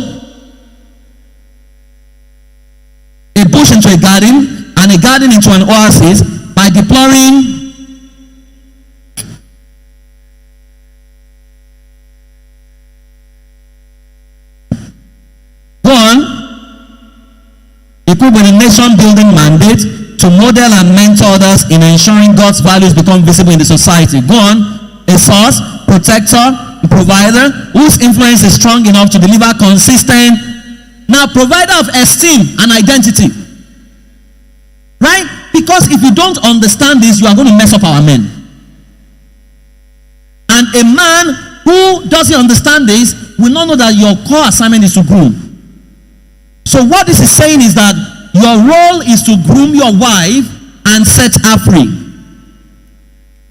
A bush into a garden, and a garden into an oasis, by deploring equipped with a nation building mandate to model and mentor others in ensuring God's values become visible in the society. Go on. a source, protector, provider, whose influence is strong enough to deliver consistent. Now, provider of esteem and identity. Right? Because if you don't understand this, you are going to mess up our men. And a man who doesn't understand this will not know that your core assignment is to groom. So what this is saying is that your role is to groom your wife and set her free.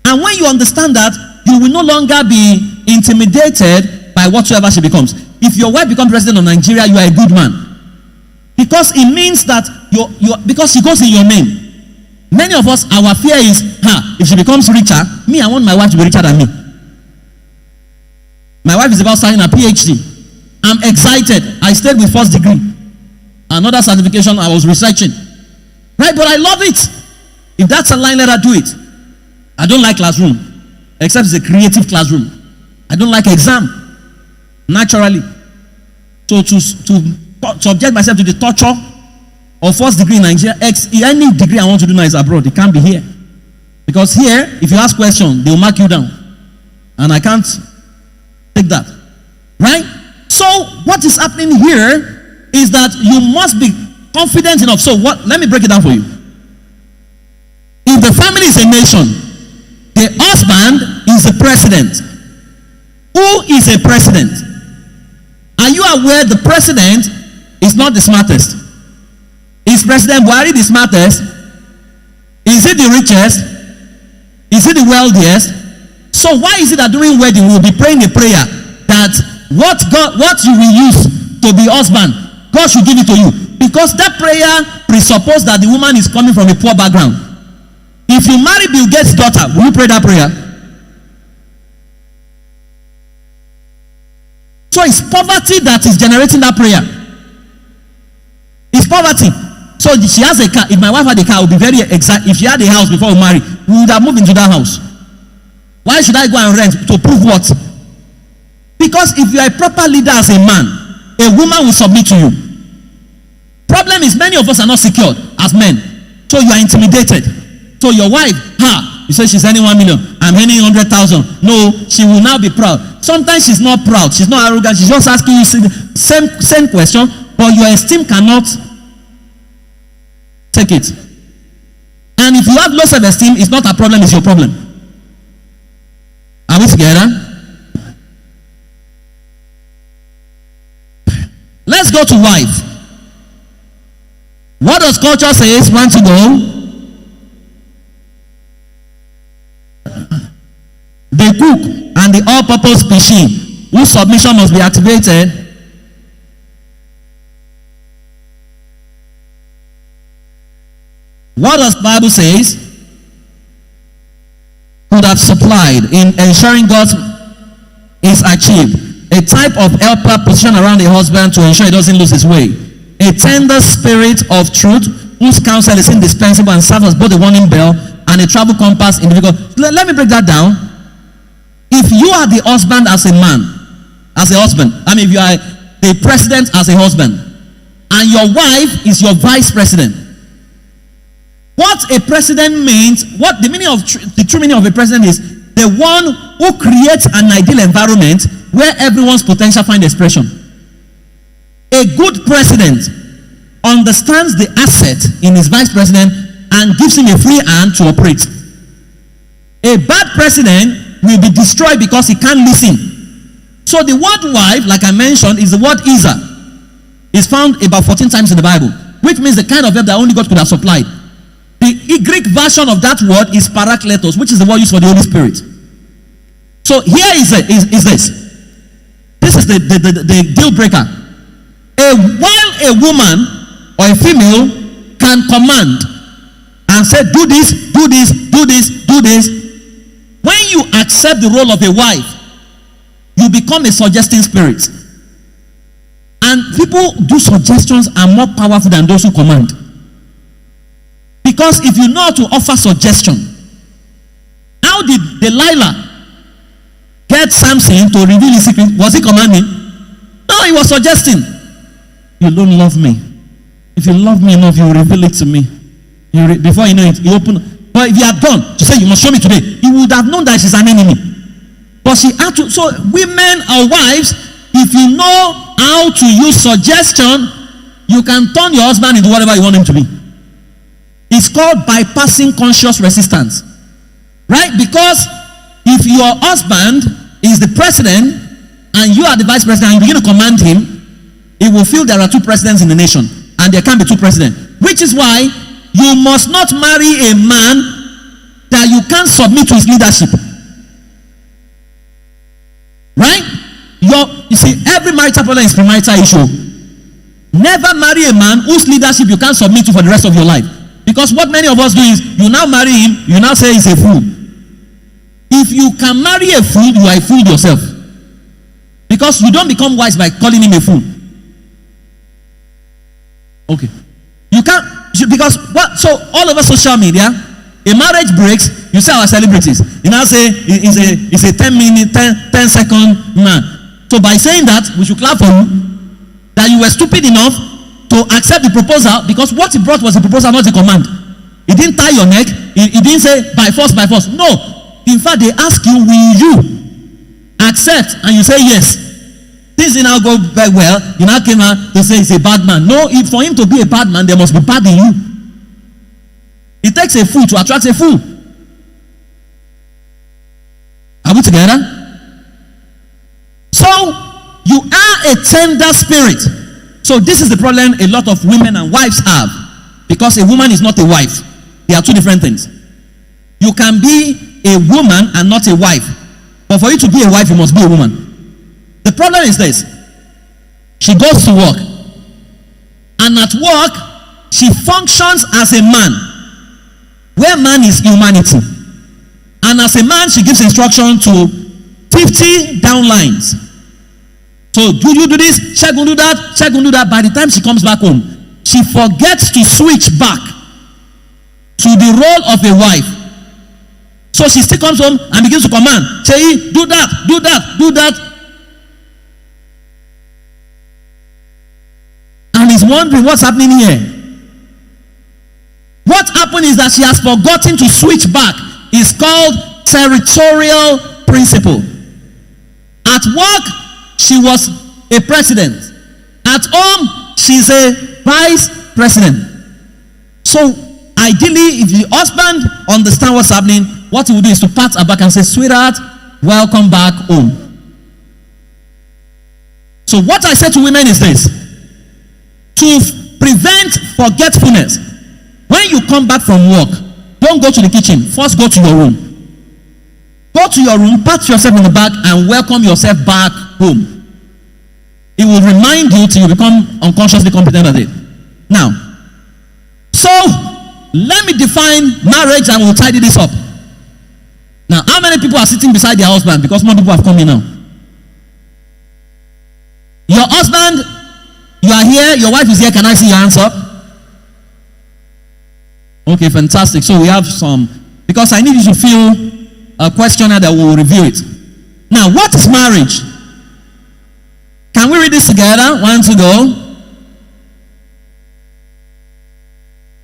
And when you understand that, you will no longer be intimidated by whatsoever she becomes. If your wife becomes president of Nigeria, you are a good man. Because it means that because she goes in your name. Many of us, our fear is, if she becomes richer, I want my wife to be richer than me. My wife is about starting a PhD. I'm excited. I stayed with first degree. Another certification I was researching. Right, but I love it. If that's a line, let her do it. I don't like classroom, except it's a creative classroom. I don't like exam, naturally. So to subject myself to the torture of first degree in Nigeria, any degree I want to do now is abroad. It can't be here. Because here, if you ask questions, they will mark you down. And I can't take that. Right? So what is happening here is that you must be confident enough. So let me break it down for you. If the family is a nation, the husband is the president. Who is a president? Are you aware the president is not the smartest? Is President Buhari the smartest? Is he the richest? Is he the wealthiest? So why is it that during wedding we will be praying a prayer that what you will use to be husband, God should give it to you? Because that prayer presupposes that the woman is coming from a poor background. If you marry Bill Gates' daughter, will you pray that prayer? So it's poverty that is generating that prayer. It's poverty. So she has a car. If my wife had a car, I would be very excited. If she had a house before we marry, we would have moved into that house. Why should I go and rent? To prove what? Because if you are a proper leader as a man, a woman will submit to you. Problem is many of us are not secured as men. So you are intimidated. So your wife, you say she's earning 1 million. I'm earning 100,000. No, she will now be proud. Sometimes she's not proud. She's not arrogant. She's just asking you the same question, but your esteem cannot take it. And if you have low self-esteem, it's not a problem, it's your problem. Are we together? Let's go to wife. What does culture say? Want to go? The cook and the all-purpose machine whose submission must be activated. What does the Bible says? Could have supplied in ensuring God is achieved. A type of helper positioned around the husband to ensure he doesn't lose his way. A tender spirit of truth whose counsel is indispensable and serves as both a warning bell and a travel compass in difficult. Let me break that down. If you are the husband as a man, as a husband, if you are the president as a husband, and your wife is your vice president, what a president means, what the meaning of the true meaning of a president is, the one who creates an ideal environment where everyone's potential finds expression. A good president understands the asset in his vice president and gives him a free hand to operate. A bad president will be destroyed because he can't listen. So the word wife, like I mentioned, is the word Isa. It's found about 14 times in the Bible, which means the kind of help that only God could have supplied. The Greek version of that word is parakletos, which is the word used for the Holy Spirit. So here is this. This is the deal breaker. While a woman or a female can command and say, do this, do this, do this, do this, when you accept the role of a wife, you become a suggesting spirit. And people do suggestions are more powerful than those who command. Because if you know how to offer suggestion, how did Delilah get Samson to reveal his secret? Was he commanding? No, he was suggesting. You don't love me. If you love me enough, you will reveal it to me. Before you know it, you open. But if you are done to say you must show me today, he would have known that she's an enemy. But she had to. So women or wives, if you know how to use suggestion, you can turn your husband into whatever you want him to be. It's called bypassing conscious resistance. Right? Because if your husband is the president and you are the vice president and you begin to command him, he will feel there are two presidents in the nation and there can't be two presidents. Which is why you must not marry a man that you can't submit to his leadership. Right? You see, every marital problem is premarital issue. Never marry a man whose leadership you can't submit to for the rest of your life. Because what many of us do is, you now marry him, you now say he's a fool. If you can marry a fool, you are a fool yourself. Because you don't become wise by calling him a fool. Okay. You can't, because what? So all over social media, a marriage breaks, you say our celebrities. You now say it's a 10 second man. So by saying that, we should clap for you. That you were stupid enough to accept the proposal, because what he brought was a proposal, not a command. He didn't tie your neck. He didn't say by force, by force. No. In fact, they ask you, will you accept? And you say yes. Things did now go very well. You now came out to say he's a bad man. No, for him to be a bad man, there must be bad in you. It takes a fool to attract a fool. Are we together? So, you are a tender spirit. So this is the problem a lot of women and wives have. Because a woman is not a wife. They are two different things. You can be a woman and not a wife. But for you to be a wife, you must be a woman. The problem is this. She goes to work. And at work, she functions as a man. Where man is humanity. And as a man, she gives instruction to 50 downlines. So do you do this? Check, do that. Check, do that. By the time she comes back home, she forgets to switch back to the role of a wife. So she still comes home and begins to command. Say, do that, do that, do that. And he's wondering what's happening here. What happened is that she has forgotten to switch back. It's called territorial principle. At work, she was a president. At home, she's a vice president. So, ideally, if the husband understands what's happening, what he will do is to pat her back and say, sweetheart, welcome back home. So, what I say to women is this. To prevent forgetfulness, when you come back from work, don't go to the kitchen. First, go to your room. Go to your room, pat yourself on the back, and welcome yourself back home. It will remind you till you become unconsciously competent at it. Now, so let me define marriage and we'll tidy this up. Now, how many people are sitting beside their husband? Because more people have come in now. Your husband, you are here, your wife is here. Can I see your hands up? Okay, fantastic. So we have some, because I need you to fill a questionnaire that will review it. Now, what is marriage? Can we read this together? 1, 2, go.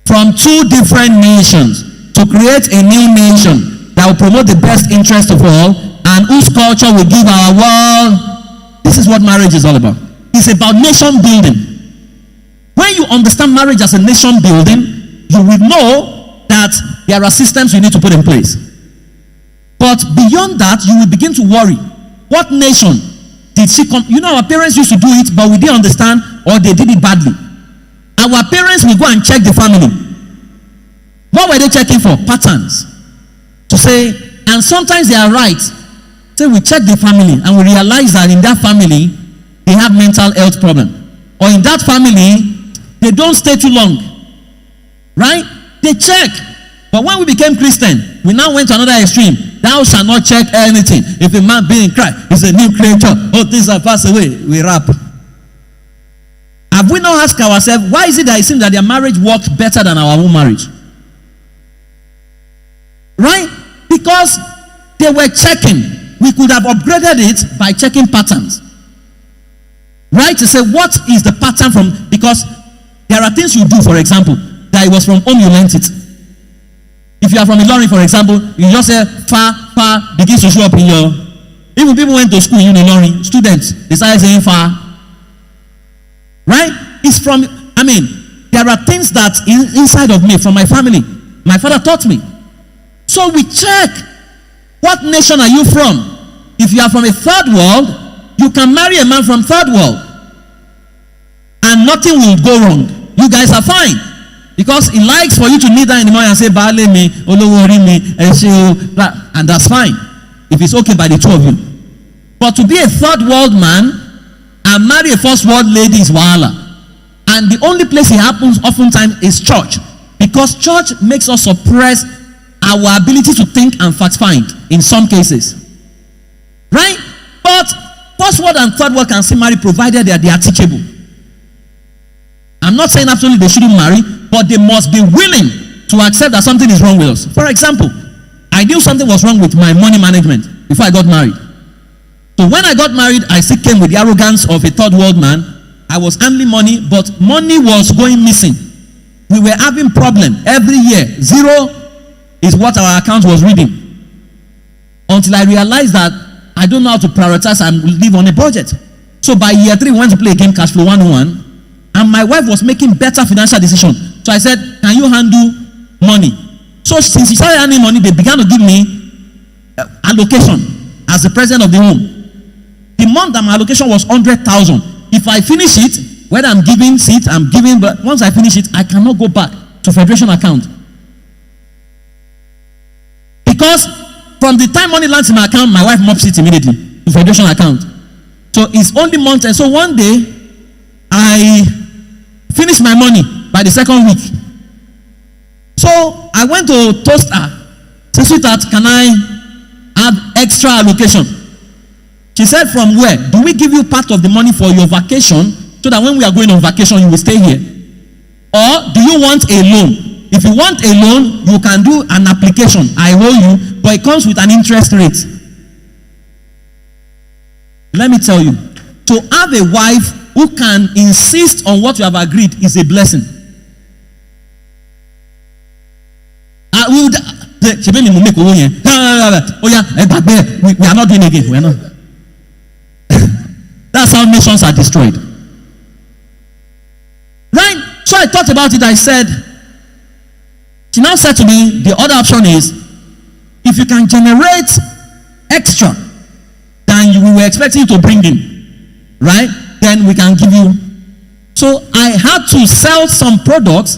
From two different nations to create a new nation that will promote the best interest of all and whose culture will give our world. This is what marriage is all about. It's about nation building. When you understand marriage as a nation building, you will know that there are systems you need to put in place. But beyond that, you will begin to worry. What nation did she come? You know, our parents used to do it, but we didn't understand, or they did it badly. Our parents will go and check the family. What were they checking for? Patterns. To say, and sometimes they are right. Say, we check the family and we realize that in that family, they have mental health problem. Or in that family, they don't stay too long. Right? They check. But when we became Christian, we now went to another extreme. Thou shalt not check anything. If a man be in Christ, is a new creature. Oh, things have passed away. We rap. Have we not asked ourselves, why is it that it seems that their marriage worked better than our own marriage? Right? Because they were checking. We could have upgraded it by checking patterns. Right? To say, what is the pattern from, because there are things you do, for example, that it was from home you learned it. If you are from Ilorin, for example, you just say, fa, begins to show up in your Even people went to school in Ilorin, students, they started saying far. Right? It's from, there are things that inside of me, from my family. My father taught me. So we check, what nation are you from? If you are from a third world, you can marry a man from third world. And nothing will go wrong. You guys are fine. Because he likes for you to kneel down in the morning and say, Baale me, Olowori me, and that's fine. If it's okay by the two of you. But to be a third world man and marry a first world lady is wahala. And the only place it happens oftentimes is church. Because church makes us suppress our ability to think and fact find in some cases. Right? But first world and third world can still marry provided they are teachable. I'm not saying absolutely they shouldn't marry, but they must be willing to accept that something is wrong with us. For example, I knew something was wrong with my money management before I got married. So when I got married, I still came with the arrogance of a third world man. I was handling money, but money was going missing. We were having problem every year. Zero is what our account was reading. Until I realized that I don't know how to prioritize and live on a budget. So by year 3, we went to play a game, Cash Flow 101. And my wife was making better financial decisions. So I said, can you handle money? So since she started handling money, they began to give me allocation as the president of the home. The month that my allocation was 100,000. If I finish it, whether I'm giving it, I'm giving, but once I finish it, I cannot go back to Federation account. Because from the time money lands in my account, my wife mops it immediately to Federation account. So it's only months. And so one day, I finished my money by the second week. So I went to toast her. Say, sweetheart, can I have extra allocation? She said, from where? Do we give you part of the money for your vacation so that when we are going on vacation, you will stay here? Or do you want a loan? If you want a loan, you can do an application. I owe you, but it comes with an interest rate. Let me tell you, to have a wife who can insist on what you have agreed is a blessing. We are not doing it again. We are not. That's how nations are destroyed. Right? So I thought about it. I said, she now said to me, the other option is, if you can generate extra than we were expecting you to bring in, right? Then we can give you. So I had to sell some products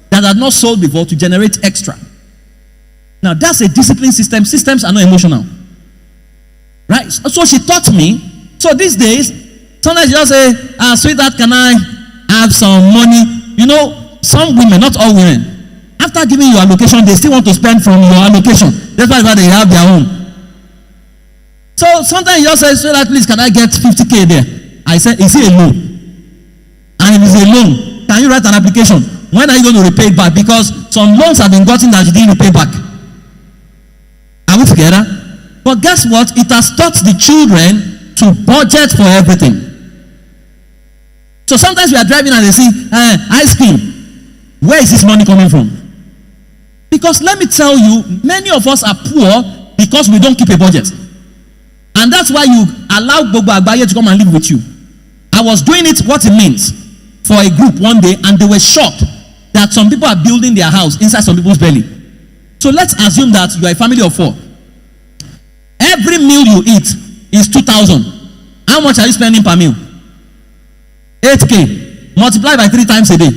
that I had not sold before to generate extra. Now that's a discipline system. Systems are not emotional. Right? So she taught me. So these days, sometimes you just say, sweetheart, can I have some money? You know, some women, not all women, after giving you allocation, they still want to spend from your allocation. That's why they have their own. So sometimes you just say, sweetheart, please, can I get 50K there? I said, is it a loan? And if it's a loan, can you write an application? When are you going to repay it back? Because some loans have been gotten that you didn't repay back. Are we together? But guess what? It has taught the children to budget for everything. So sometimes we are driving and they see, ice cream. Where is this money coming from? Because let me tell you, many of us are poor because we don't keep a budget. And that's why you allow Gbogbo Agbaye to come and live with you. I was doing it, what it means, for a group one day, and they were shocked that some people are building their house inside some people's belly. So let's assume that you are a family of 4. Every meal you eat is 2,000. How much are you spending per meal? 8K. Multiply by 3 times a day.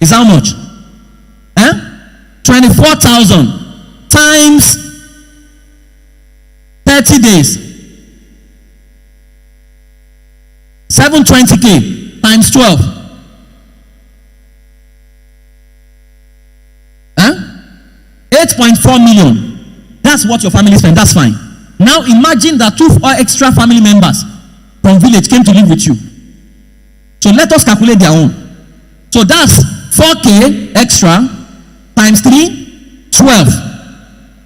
Is how much? 24,000 times 30 days. 720K times 12. 8.4 million. That's what your family spent. That's fine. Now imagine that 2 extra family members from village came to live with you. So let us calculate their own. So that's 4K extra times 3, 12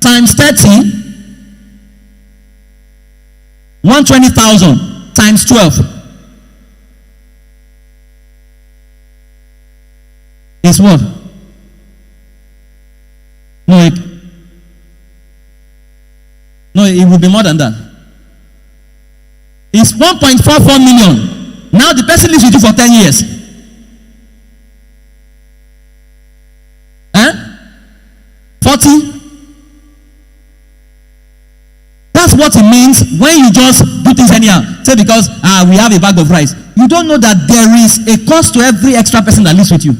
times 30, 120,000 times 12 is what? No, it will be more than that. 1.44 million. Now the person lives with you for 10 years. 40. That's what it means when you just do things anyhow. Say because we have a bag of rice. You don't know that there is a cost to every extra person that lives with you.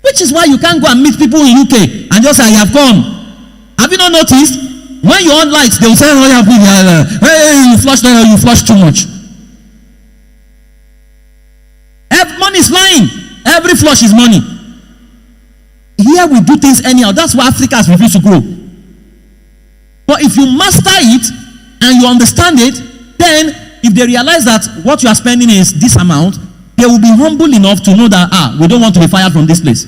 Which is why you can't go and meet people in UK and just say, I have come. Have you not noticed? When you're on lights, they will say, hey, you flush too much. Money is flying. Every flush is money. Here we do things anyhow. That's why Africa has refused to grow. But if you master it and you understand it, then if they realize that what you are spending is this amount, they will be humble enough to know that, we don't want to be fired from this place.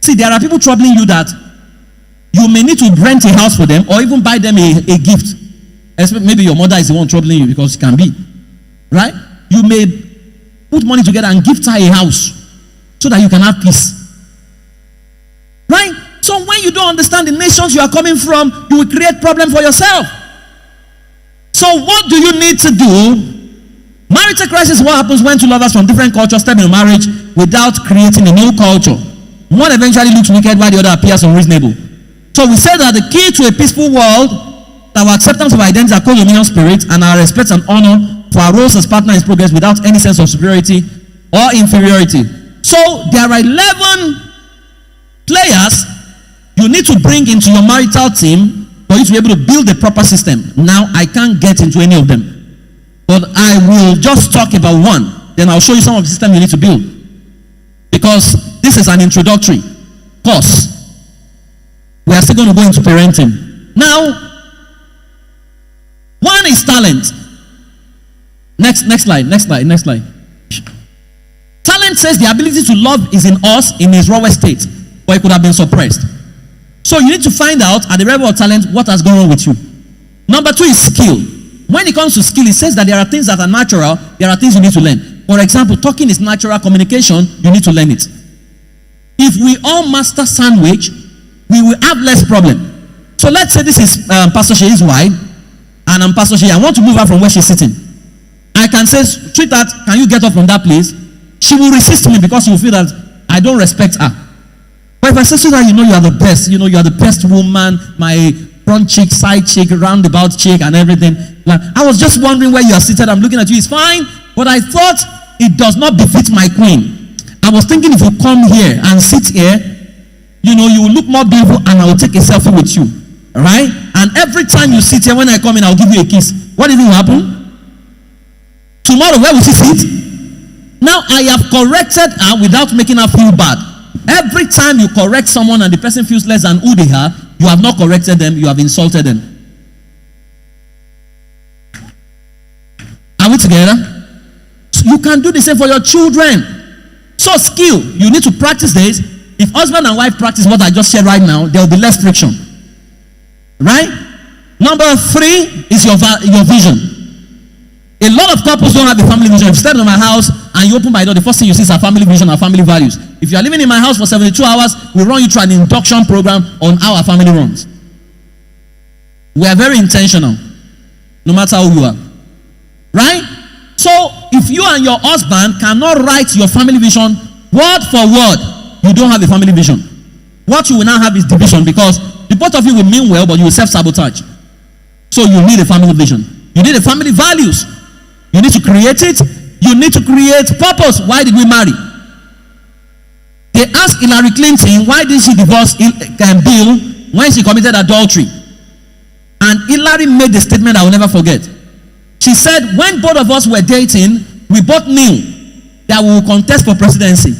See, there are people troubling you that you may need to rent a house for them or even buy them a gift. Maybe your mother is the one troubling you because it can be. Right? You may put money together and gift her a house so that you can have peace. Right? So when you don't understand the nations you are coming from, you will create problem for yourself. So what do you need to do? Marital crisis is what happens when two lovers from different cultures step into marriage without creating a new culture. One eventually looks wicked while the other appears unreasonable. So we said that the key to a peaceful world, our acceptance of identity, our co-dominion spirit, and our respect and honor for our roles as partner is progress without any sense of superiority or inferiority. So there are 11 players you need to bring into your marital team for you to be able to build a proper system. Now, I can't get into any of them, but I will just talk about one. Then I'll show you some of the systems you need to build, because this is an introductory course. We are still going to go into parenting. Now, one is talent. Next slide. Talent says the ability to love is in us in its rawest state, but it could have been suppressed. So you need to find out at the level of talent what has gone wrong with you. Number 2 is skill. When it comes to skill, it says that there are things that are natural, there are things you need to learn. For example, talking is natural, communication, you need to learn it. If we all master sandwich, we will have less problem. So let's say this is Pastor She's wife, and I'm Pastor She. I want to move her from where she's sitting. I can say, sweetheart, can you get up from that place? She will resist me because she will feel that I don't respect her. But if I say, sweetheart, you are the best. You are the best woman, my front chick, side chick, roundabout chick, and everything. Like, I was just wondering where you are seated. I'm looking at you. It's fine. But I thought it does not befit my queen. I was thinking if you come here and sit here, you will look more beautiful and I will take a selfie with you. Right? And every time you sit here, when I come in, I'll give you a kiss. What do you think will happen? Tomorrow, where will she sit? Now, I have corrected her without making her feel bad. Every time you correct someone and the person feels less than who they are, you have not corrected them, you have insulted them. Are we together? So you can do the same for your children. So skill, you need to practice this. If husband and wife practice what I just said right now, there will be less friction. Right? Number 3 is your vision. A lot of couples don't have a family vision. If you step into my house and you open my door, the first thing you see is our family vision, our family values. If you are living in my house for 72 hours, we run you through an induction program on how our family runs. We are very intentional, no matter who you are. Right? So, if you and your husband cannot write your family vision word for word, you don't have a family vision. What you will now have is division, because the both of you will mean well, but you will self-sabotage. So you need a family vision. You need a family values. You need to create it. You need to create purpose. Why did we marry? They asked Hillary Clinton, why did she divorce Bill when she committed adultery? And Hillary made the statement I will never forget. She said, when both of us were dating, we both knew that we would contest for presidency.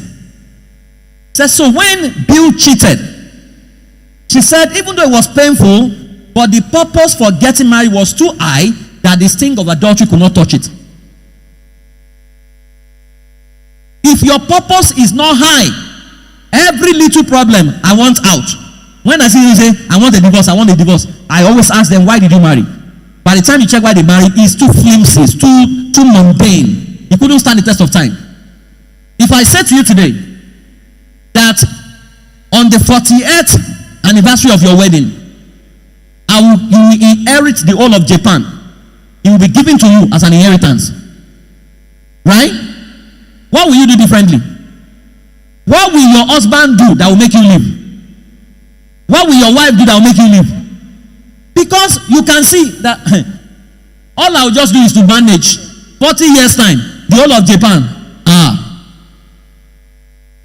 So when Bill cheated, she said, even though it was painful, but the purpose for getting married was too high that the sting of adultery could not touch it. If your purpose is not high, every little problem, I want out. When I see you say, I want a divorce, I always ask them, why did you marry? By the time you check why they married, it's too flimsy, it's too mundane. You couldn't stand the test of time. If I said to you today that on the 48th anniversary of your wedding, you will inherit the whole of Japan, it will be given to you as an inheritance. Right? What will you do differently? What will your husband do that will make you live? What will your wife do that will make you live? Because you can see that all I will just do is to manage 40 years time, the whole of Japan.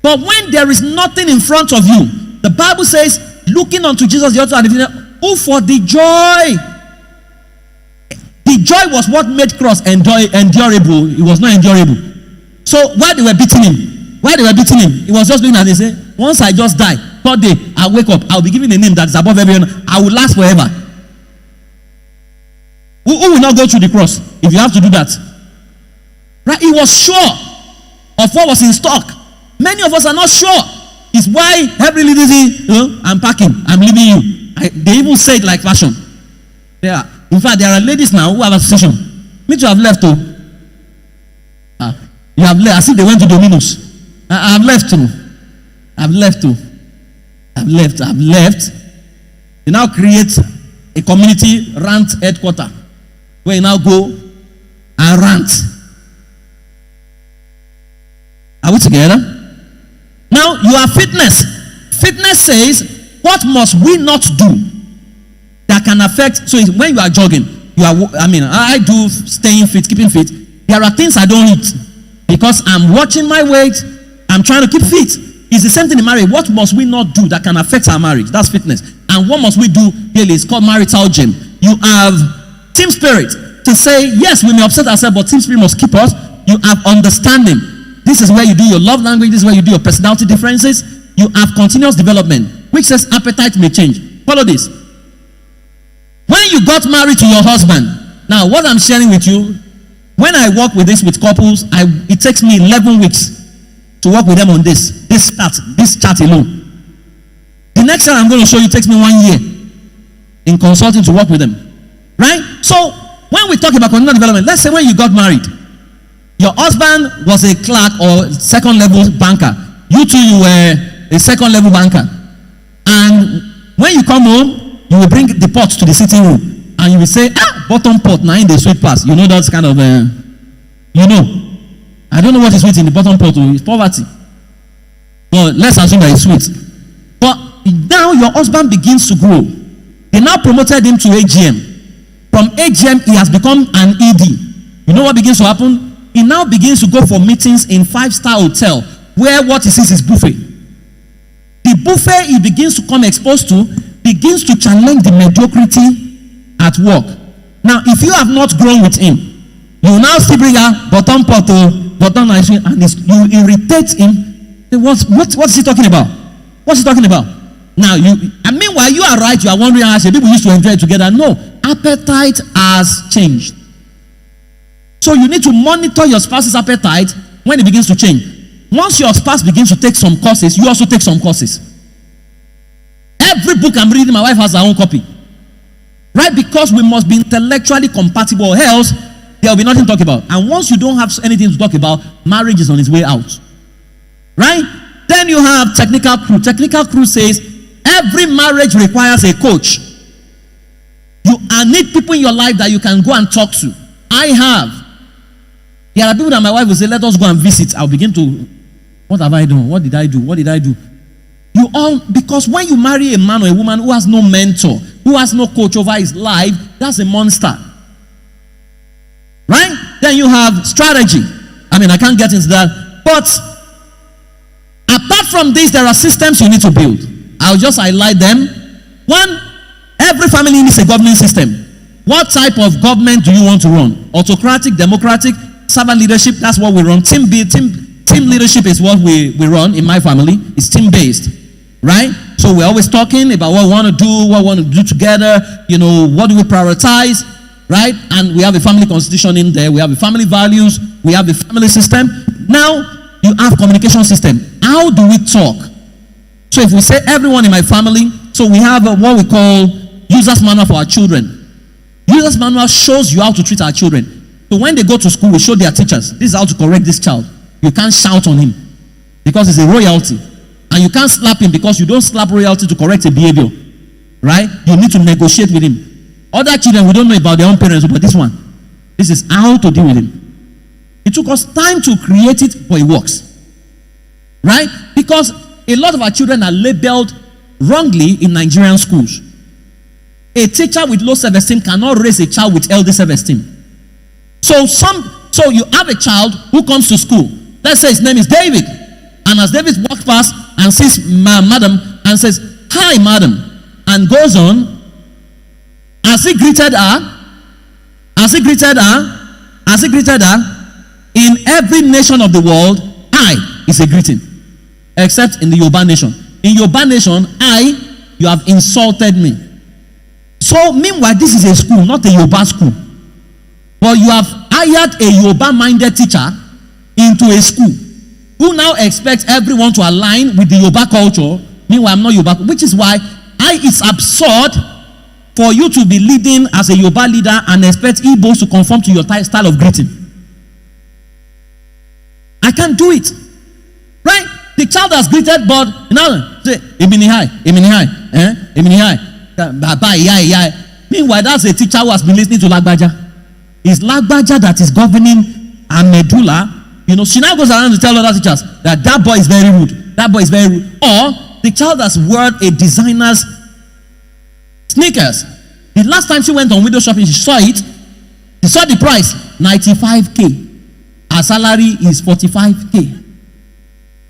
But when there is nothing in front of you, the Bible says, looking unto Jesus, the author and the finisher, who for the joy was what made cross endurable. It was not endurable. So why they were beating him? He was just doing that. They say, once I just die, third day, I wake up, I'll be given a name that is above everyone. I will last forever. Who will not go through the cross if you have to do that? Right? He was sure of what was in stock. Many of us are not sure. It's why every little thing, I'm packing, I'm leaving you. They even say it like fashion. Yeah. In fact, there are ladies now who have association. Me too have left too. You have left. I see they went to Domino's. I've left too. I've left. They now create a community rant headquarter where you now go and rant. Are we together? Now you are fitness. Fitness says, what must we not do that can affect? So when you are jogging, I do staying fit, keeping fit. There are things I don't eat because I'm watching my weight. I'm trying to keep fit. It's the same thing in marriage. What must we not do that can affect our marriage? That's fitness. And what must we do daily? It's called marital gym. You have team spirit to say, yes, we may upset ourselves, but team spirit must keep us. You have understanding. This is where you do your love language. This is where you do your personality differences. You have continuous development, which says appetite may change. Follow this. When you got married to your husband, now what I'm sharing with you, when I work with couples, it takes me 11 weeks to work with them on this chart alone. The next time I'm going to show you takes me 1 year in consulting to work with them. Right? So when we talk about continuous development, let's say when you got married, your husband was a clerk or second level banker. You too, you were a second level banker. And when you come home, you will bring the pot to the sitting room. And you will say, bottom pot, now in the sweet pass. You know that's kind of, I don't know what is sweet in the bottom pot. It's poverty. But let's assume that it's sweet. But now your husband begins to grow. They now promoted him to AGM. From AGM, he has become an ED. You know what begins to happen? He now begins to go for meetings in 5-star hotel where what he sees is buffet. The buffet he begins to come exposed to begins to challenge the mediocrity at work. Now, if you have not grown with him, you will now still bring a bottom pot bottom ice cream, and you irritate him. What's he talking about? What's he talking about? Now, meanwhile, you are right. You are wondering how people used to enjoy it together. No, appetite has changed. So you need to monitor your spouse's appetite when it begins to change. Once your spouse begins to take some courses, you also take some courses. Every book I'm reading, my wife has her own copy. Right? Because we must be intellectually compatible, else there will be nothing to talk about. And once you don't have anything to talk about, marriage is on its way out. Right? Then you have technical crew. Technical crew says every marriage requires a coach. You need people in your life that you can go and talk to. I have. There are people that my wife will say, let us go and visit. I'll begin to, what have I done? What did I do? Because when you marry a man or a woman who has no mentor, who has no coach over his life, that's a monster. Right? Then you have strategy. I can't get into that. But apart from this, there are systems you need to build. I'll just highlight them. One, every family needs a governing system. What type of government do you want to run? Autocratic, democratic, servant leadership? That's what we run. Team leadership is what we run in my family. It's team-based. Right? So we're always talking about what we want to do, what we want to do together, what do we prioritize, right? And we have a family constitution in there, we have a family values, we have a family system. Now, you have communication system. How do we talk? So if we say everyone in my family, so we have what we call user's manual for our children. User's manual shows you how to treat our children. So when they go to school, we show their teachers, this is how to correct this child. You can't shout on him because it's a royalty. And you can't slap him because you don't slap royalty to correct a behavior. Right? You need to negotiate with him. Other children, we don't know about their own parents, but this one. This is how to deal with him. It took us time to create it, but it works. Right? Because a lot of our children are labeled wrongly in Nigerian schools. A teacher with low self-esteem cannot raise a child with healthy self-esteem. So you have a child who comes to school. Let's say his name is David. And as David walks past and sees madam and says, "Hi, madam," and goes on, as he greeted her, in every nation of the world, "I" is a greeting. Except in the Yoruba nation. In Yoruba nation, "I," you have insulted me. So meanwhile, this is a school, not a Yoruba school. But you have hired a Yoruba-minded teacher into a school who now expects everyone to align with the Yoruba culture. Meanwhile, I'm not Yoruba, which is why it's absurd for you to be leading as a Yoruba leader and expect Igbos to conform to your style of greeting. I can't do it. Right? The child has greeted, but now say, "Emini hi, Emini hi, Emini hi, bye, yeah." Meanwhile, that's a teacher who has been listening to Lagbaja. It's Lagbaja that is governing Amedula. She now goes around to tell other teachers that boy is very rude. That boy is very rude. Or the child has worn a designer's sneakers. The last time she went on window shopping, she saw it. She saw the price, 95K. Her salary is 45K.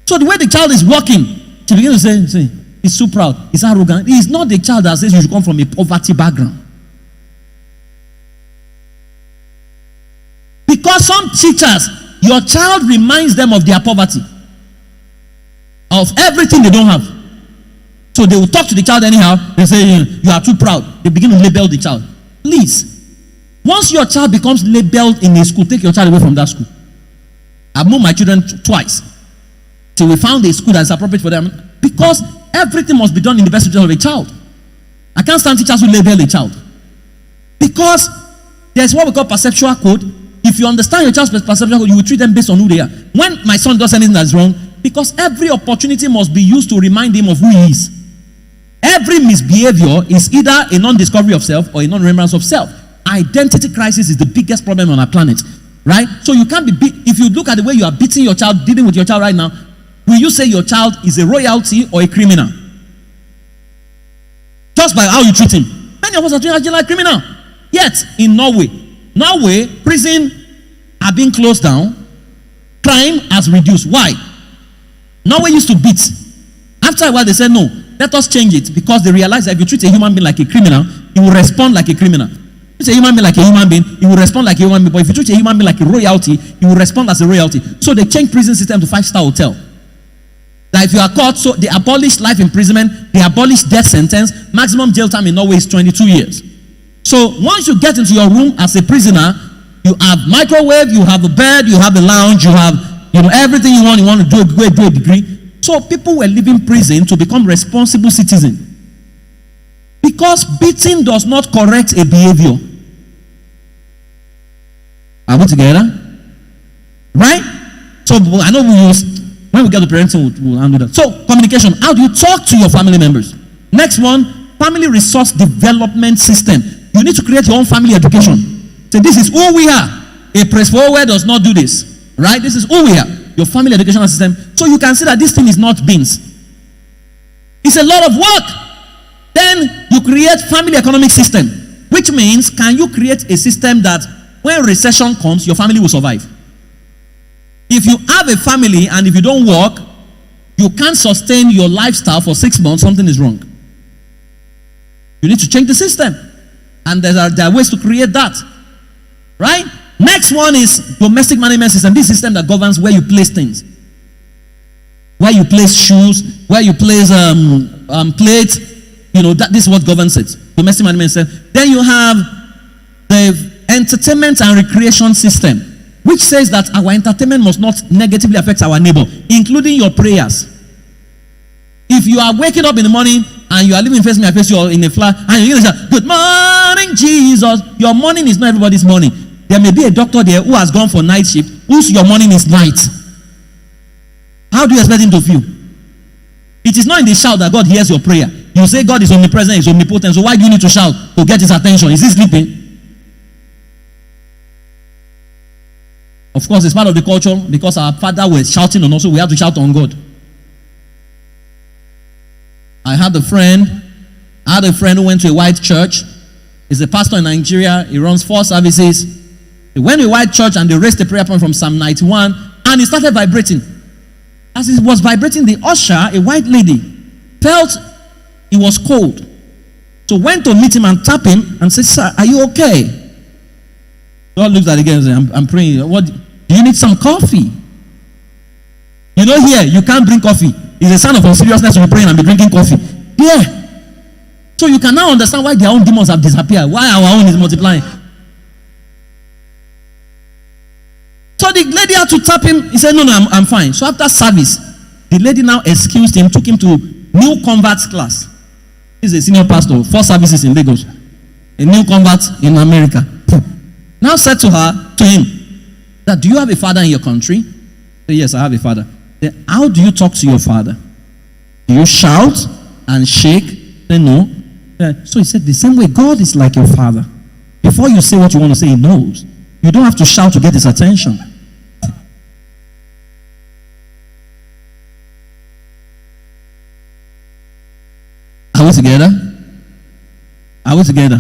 So the way the child is walking, she begins to say, he's so proud, he's arrogant. He's not the child that says you should come from a poverty background. Because some teachers, your child reminds them of their poverty, of everything they don't have. So they will talk to the child anyhow. They say, "You are too proud." They begin to label the child. Please, once your child becomes labeled in a school, take your child away from that school. I've moved my children twice till we found a school that is appropriate for them, because everything must be done in the best interest of a child. I can't stand teachers who label a child, because there's what we call perceptual code. If you understand your child's perceptual code, you will treat them based on who they are. When my son does anything that's wrong, because every opportunity must be used to remind him of who he is. Every misbehavior is either a non-discovery of self or a non-remembrance of self. Identity crisis is the biggest problem on our planet, right? So you can't be if you look at the way you are beating your child, dealing with your child right now, will you say your child is a royalty or a criminal? Just by how you treat him. Many of us are treating like criminal. Yet in Norway, prison are being closed down. Crime has reduced. Why? Norway used to beat. After a while, they said, "No, let us change it," because they realized that if you treat a human being like a criminal, he will respond like a criminal. If you treat a human being like a human being, he will respond like a human being. But if you treat a human being like a royalty, he will respond as a royalty. So they changed prison system to 5-star hotel. That if you are caught, so they abolished life imprisonment, they abolished death sentence. Maximum jail time in Norway is 22 years. So once you get into your room as a prisoner, you have microwave, you have a bed, you have a lounge, you have everything you want to do a degree. So people were leaving prison to become responsible citizens. Because beating does not correct a behavior. Are we together? Right? So I know when we get to parenting, we'll handle that. So communication, how do you talk to your family members? Next one, family resource development system. You need to create your own family education. So this is who we are. A press forward does not do this. Right? This is who we are. Your family educational system. So you can see that this thing is not beans. It's a lot of work. Then you create family economic system. Which means, can you create a system that when recession comes, your family will survive? If you have a family and if you don't work, you can't sustain your lifestyle for 6 months, something is wrong. You need to change the system. And there are ways to create that. Right? Next one is domestic management system. This system that governs where you place things. Where you place shoes, where you place plates. This is what governs it. Domestic management system. Then you have the entertainment and recreation system, which says that our entertainment must not negatively affect our neighbor, including your prayers. If you are waking up in the morning and you are living face me, I face you in a flat, and you're going to say, "Good morning, Jesus." Your morning is not everybody's morning. There may be a doctor there who has gone for night shift, whose your morning is night. How do you expect him to feel? It is not in the shout that God hears your prayer. You say God is omnipresent, He's omnipotent, so why do you need to shout to get His attention? Is He sleeping? Of course, it's part of the culture because our father was shouting on us, so we have to shout on God. I had a friend who went to a white church. He's a pastor in Nigeria. He runs 4 services. He went to a white church and they raised the prayer point from Psalm 91 and it started vibrating. As it was vibrating, the usher, a white lady, felt it was cold. So went to meet him and tap him and said, "Sir, are you okay?" God looked at it again and said, I'm praying. What? Do you need some coffee? You know here, you can't drink coffee. It's a sign of unseriousness to be praying and be drinking coffee. Yeah. So you can now understand why their own demons have disappeared. Why our own is multiplying. So the lady had to tap him. He said, no, I'm fine. So after service, the lady now excused him, took him to new converts class. He's a senior pastor, 4 services in Lagos. A new convert in America. Now said to him, that do you have a father in your country? Say, yes, I have a father. Then how do you talk to your father? Do you shout and shake? Say, no. So he said, the same way God is like your father. Before you say what you want to say, he knows. You don't have to shout to get his attention. Are we together? Are we together?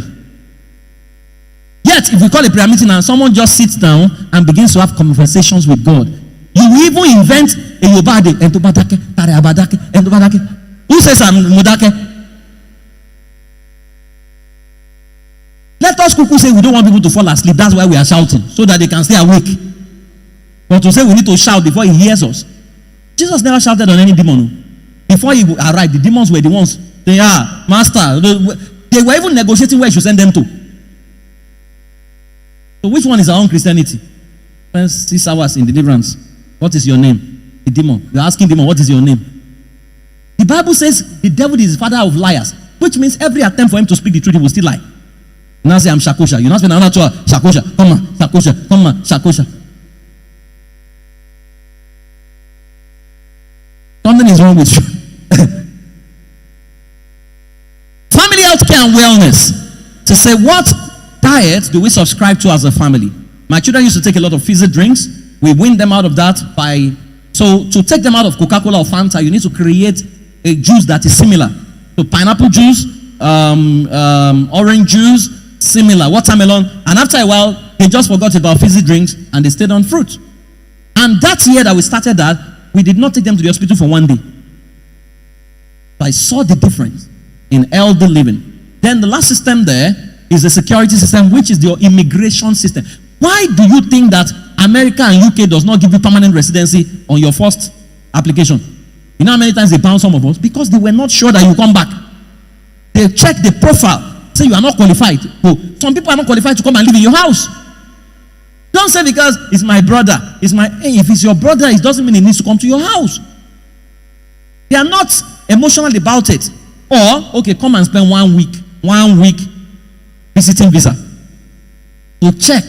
Yet, if we call a prayer meeting and someone just sits down and begins to have conversations with God, you will even invent a Yobade, Entobadake, Tareabadake, Entobadake. Who says I'm Mudake? Let us quickly say we don't want people to fall asleep. That's why we are shouting, so that they can stay awake. But to say we need to shout before he hears us. Jesus never shouted on any demon. Before he arrived, the demons were the ones. They are, Master. They were even negotiating where he should send them to. So which one is our own Christianity? Spend 6 hours in deliverance. What is your name? The demon. You're asking demon, what is your name? The Bible says the devil is the father of liars, which means every attempt for him to speak the truth, he will still lie. You now say, I'm Shakosha. You now spend another 2 hours. Shakosha, come on, Shakosha, come on, Shakosha. Something is wrong with you. Family health care and wellness. To say, what diet do we subscribe to as a family? My children used to take a lot of fizzy drinks. We win them out of that by... So to take them out of Coca-Cola or Fanta, you need to create a juice that is similar. So pineapple juice, orange juice, similar, watermelon. And after a while, they just forgot about fizzy drinks and they stayed on fruit. And that year that we started that, we did not take them to the hospital for 1 day. So I saw the difference in elder living. Then the last system there is the security system, which is your immigration system. Why do you think that America and UK does not give you permanent residency on your first application? You know how many times they bound some of us? Because they were not sure that you come back. They check the profile, say you are not qualified. Oh, some people are not qualified to come and live in your house. Don't say because it's my brother. Hey, if it's your brother, it doesn't mean he needs to come to your house. They are not emotional about it. Or, okay, come and spend 1 week visiting visa. To check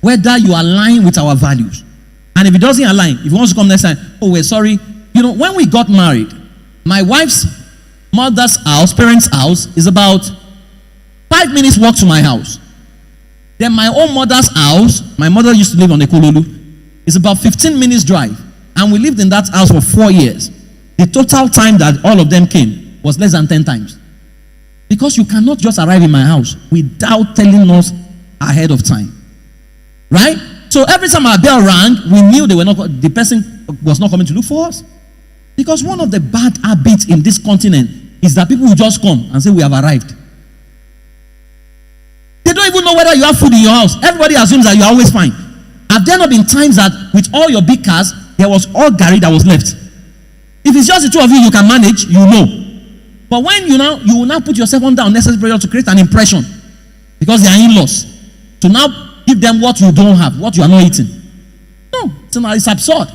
whether you align with our values. And if it doesn't align, if he wants to come next time, oh, we're sorry. You know, when we got married, my wife's mother's house, parents' house, is about 5 minutes walk to my house. Then my own mother's house, my mother used to live on Ekololu, is about 15 minutes drive. And we lived in that house for 4 years. The total time that all of them came was less than 10 times. Because you cannot just arrive in my house without telling us ahead of time. Right? So every time our bell rang, we knew the person was not coming to look for us. Because one of the bad habits in this continent is that people will just come and say, we have arrived. They don't even know whether you have food in your house. Everybody assumes that you are always fine. Have there not been times that with all your big cars, there was all Gary that was left? If it's just the 2 of you, you can manage, you know. But when you will now put yourself under unnecessary pressure to create an impression, because they are in-laws, to now give them what you don't have, what you are not eating. No, it's absurd.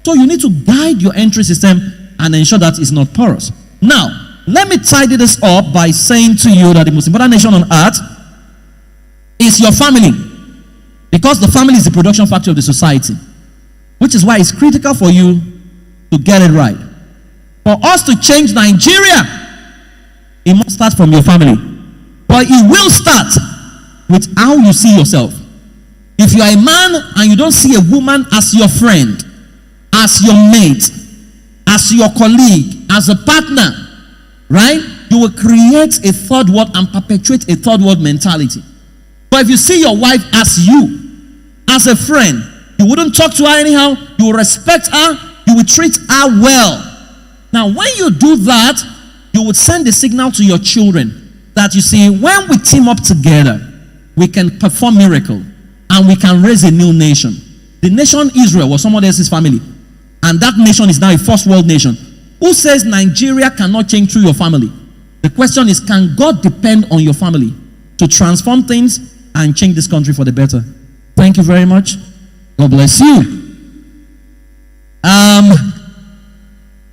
So you need to guide your entry system and ensure that it's not porous. Now, let me tidy this up by saying to you that the most important nation on earth is your family. Because the family is the production factor of the society. Which is why it's critical for you to get it right. For us to change Nigeria, it must start from your family. But it will start with how you see yourself. If you are a man and you don't see a woman as your friend, as your mate, as your colleague, as a partner, right? You will create a third world and perpetuate a third world mentality. But if you see your wife as you, as a friend, you wouldn't talk to her anyhow, you will respect her, you will treat her well. Now, when you do that, you would send a signal to your children that, you see, when we team up together, we can perform miracle and we can raise a new nation. The nation Israel was someone else's family, and that nation is now a first world nation. Who says Nigeria cannot change through your family? The question is, can God depend on your family to transform things and change this country for the better? Thank you very much. God bless you.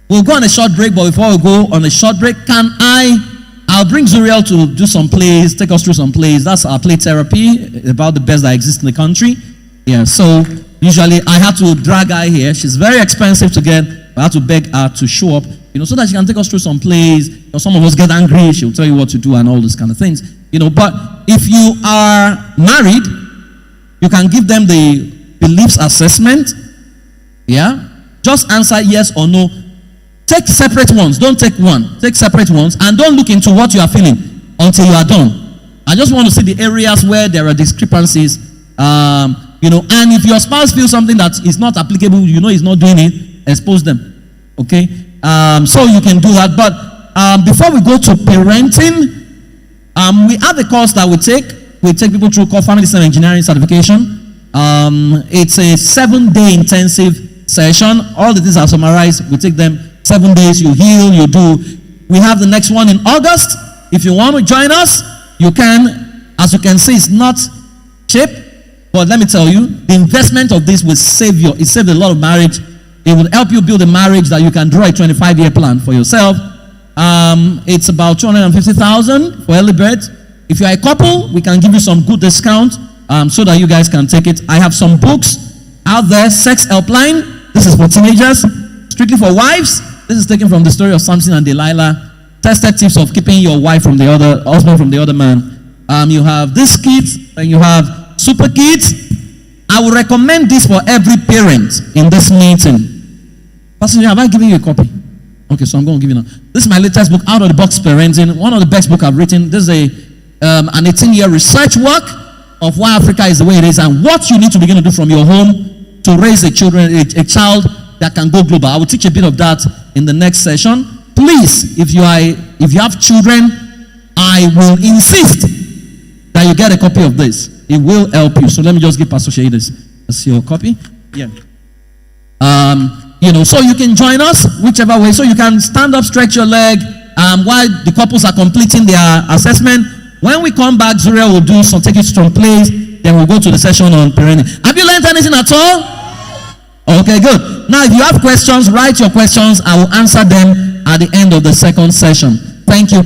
We'll go on a short break, but before we go on a short break, I'll bring Zuriel to do some plays, take us through some plays. That's our play therapy, about the best that exists in the country. Yeah, so usually I have to drag her here. She's very expensive to get. I have to beg her to show up, so that she can take us through some plays. Some of us get angry, she'll tell you what to do and all those kind of things. But if you are married, you can give them the beliefs assessment. Yeah? Just answer yes or no. Take separate ones. Don't take one. Take separate ones, and don't look into what you are feeling until you are done. I just want to see the areas where there are discrepancies. And if your spouse feels something that is not applicable, he's not doing it, expose them. Okay? So you can do that. But before we go to parenting, we have a course that we take. We take people through called Family System Engineering Certification. It's a 7-day intensive session. All the things are summarized. We take them 7 days. You heal, you do. We have the next one in August. If you want to join us, you can. As you can see, it's not cheap. But let me tell you, the investment of this will save you. It saved a lot of marriage. It will help you build a marriage that you can draw a 25-year plan for yourself. It's about 250,000 for early birth. If you are a couple, we can give you some good discount so that you guys can take it. I have some books out there. Sex Helpline. This is for teenagers. Strictly for wives. This is taken from the story of Samson and Delilah. Tested tips of keeping your wife from the other husband from the other man. You have this kit, and you have super kits. I would recommend this for every parent in this meeting. Pastor, have I given you a copy? Okay, so I'm going to give you now. This is my latest book, Out of the Box Parenting. One of the best books I've written. This is an 18-year research work of why Africa is the way it is and what you need to begin to do from your home to raise a child that can go global. I will teach a bit of that in the next session. Please, if you have children, I will insist that you get a copy of this. It will help you. So let me just give Pastor Shay this. That's your copy. Yeah. So you can join us whichever way. So you can stand up, stretch your leg while the couples are completing their assessment. When we come back, Zuriel will take you to some plays. Then we'll go to the session on parenting. Have you learned anything at all? Okay, good. Now, if you have questions, write your questions. I will answer them at the end of the second session. Thank you.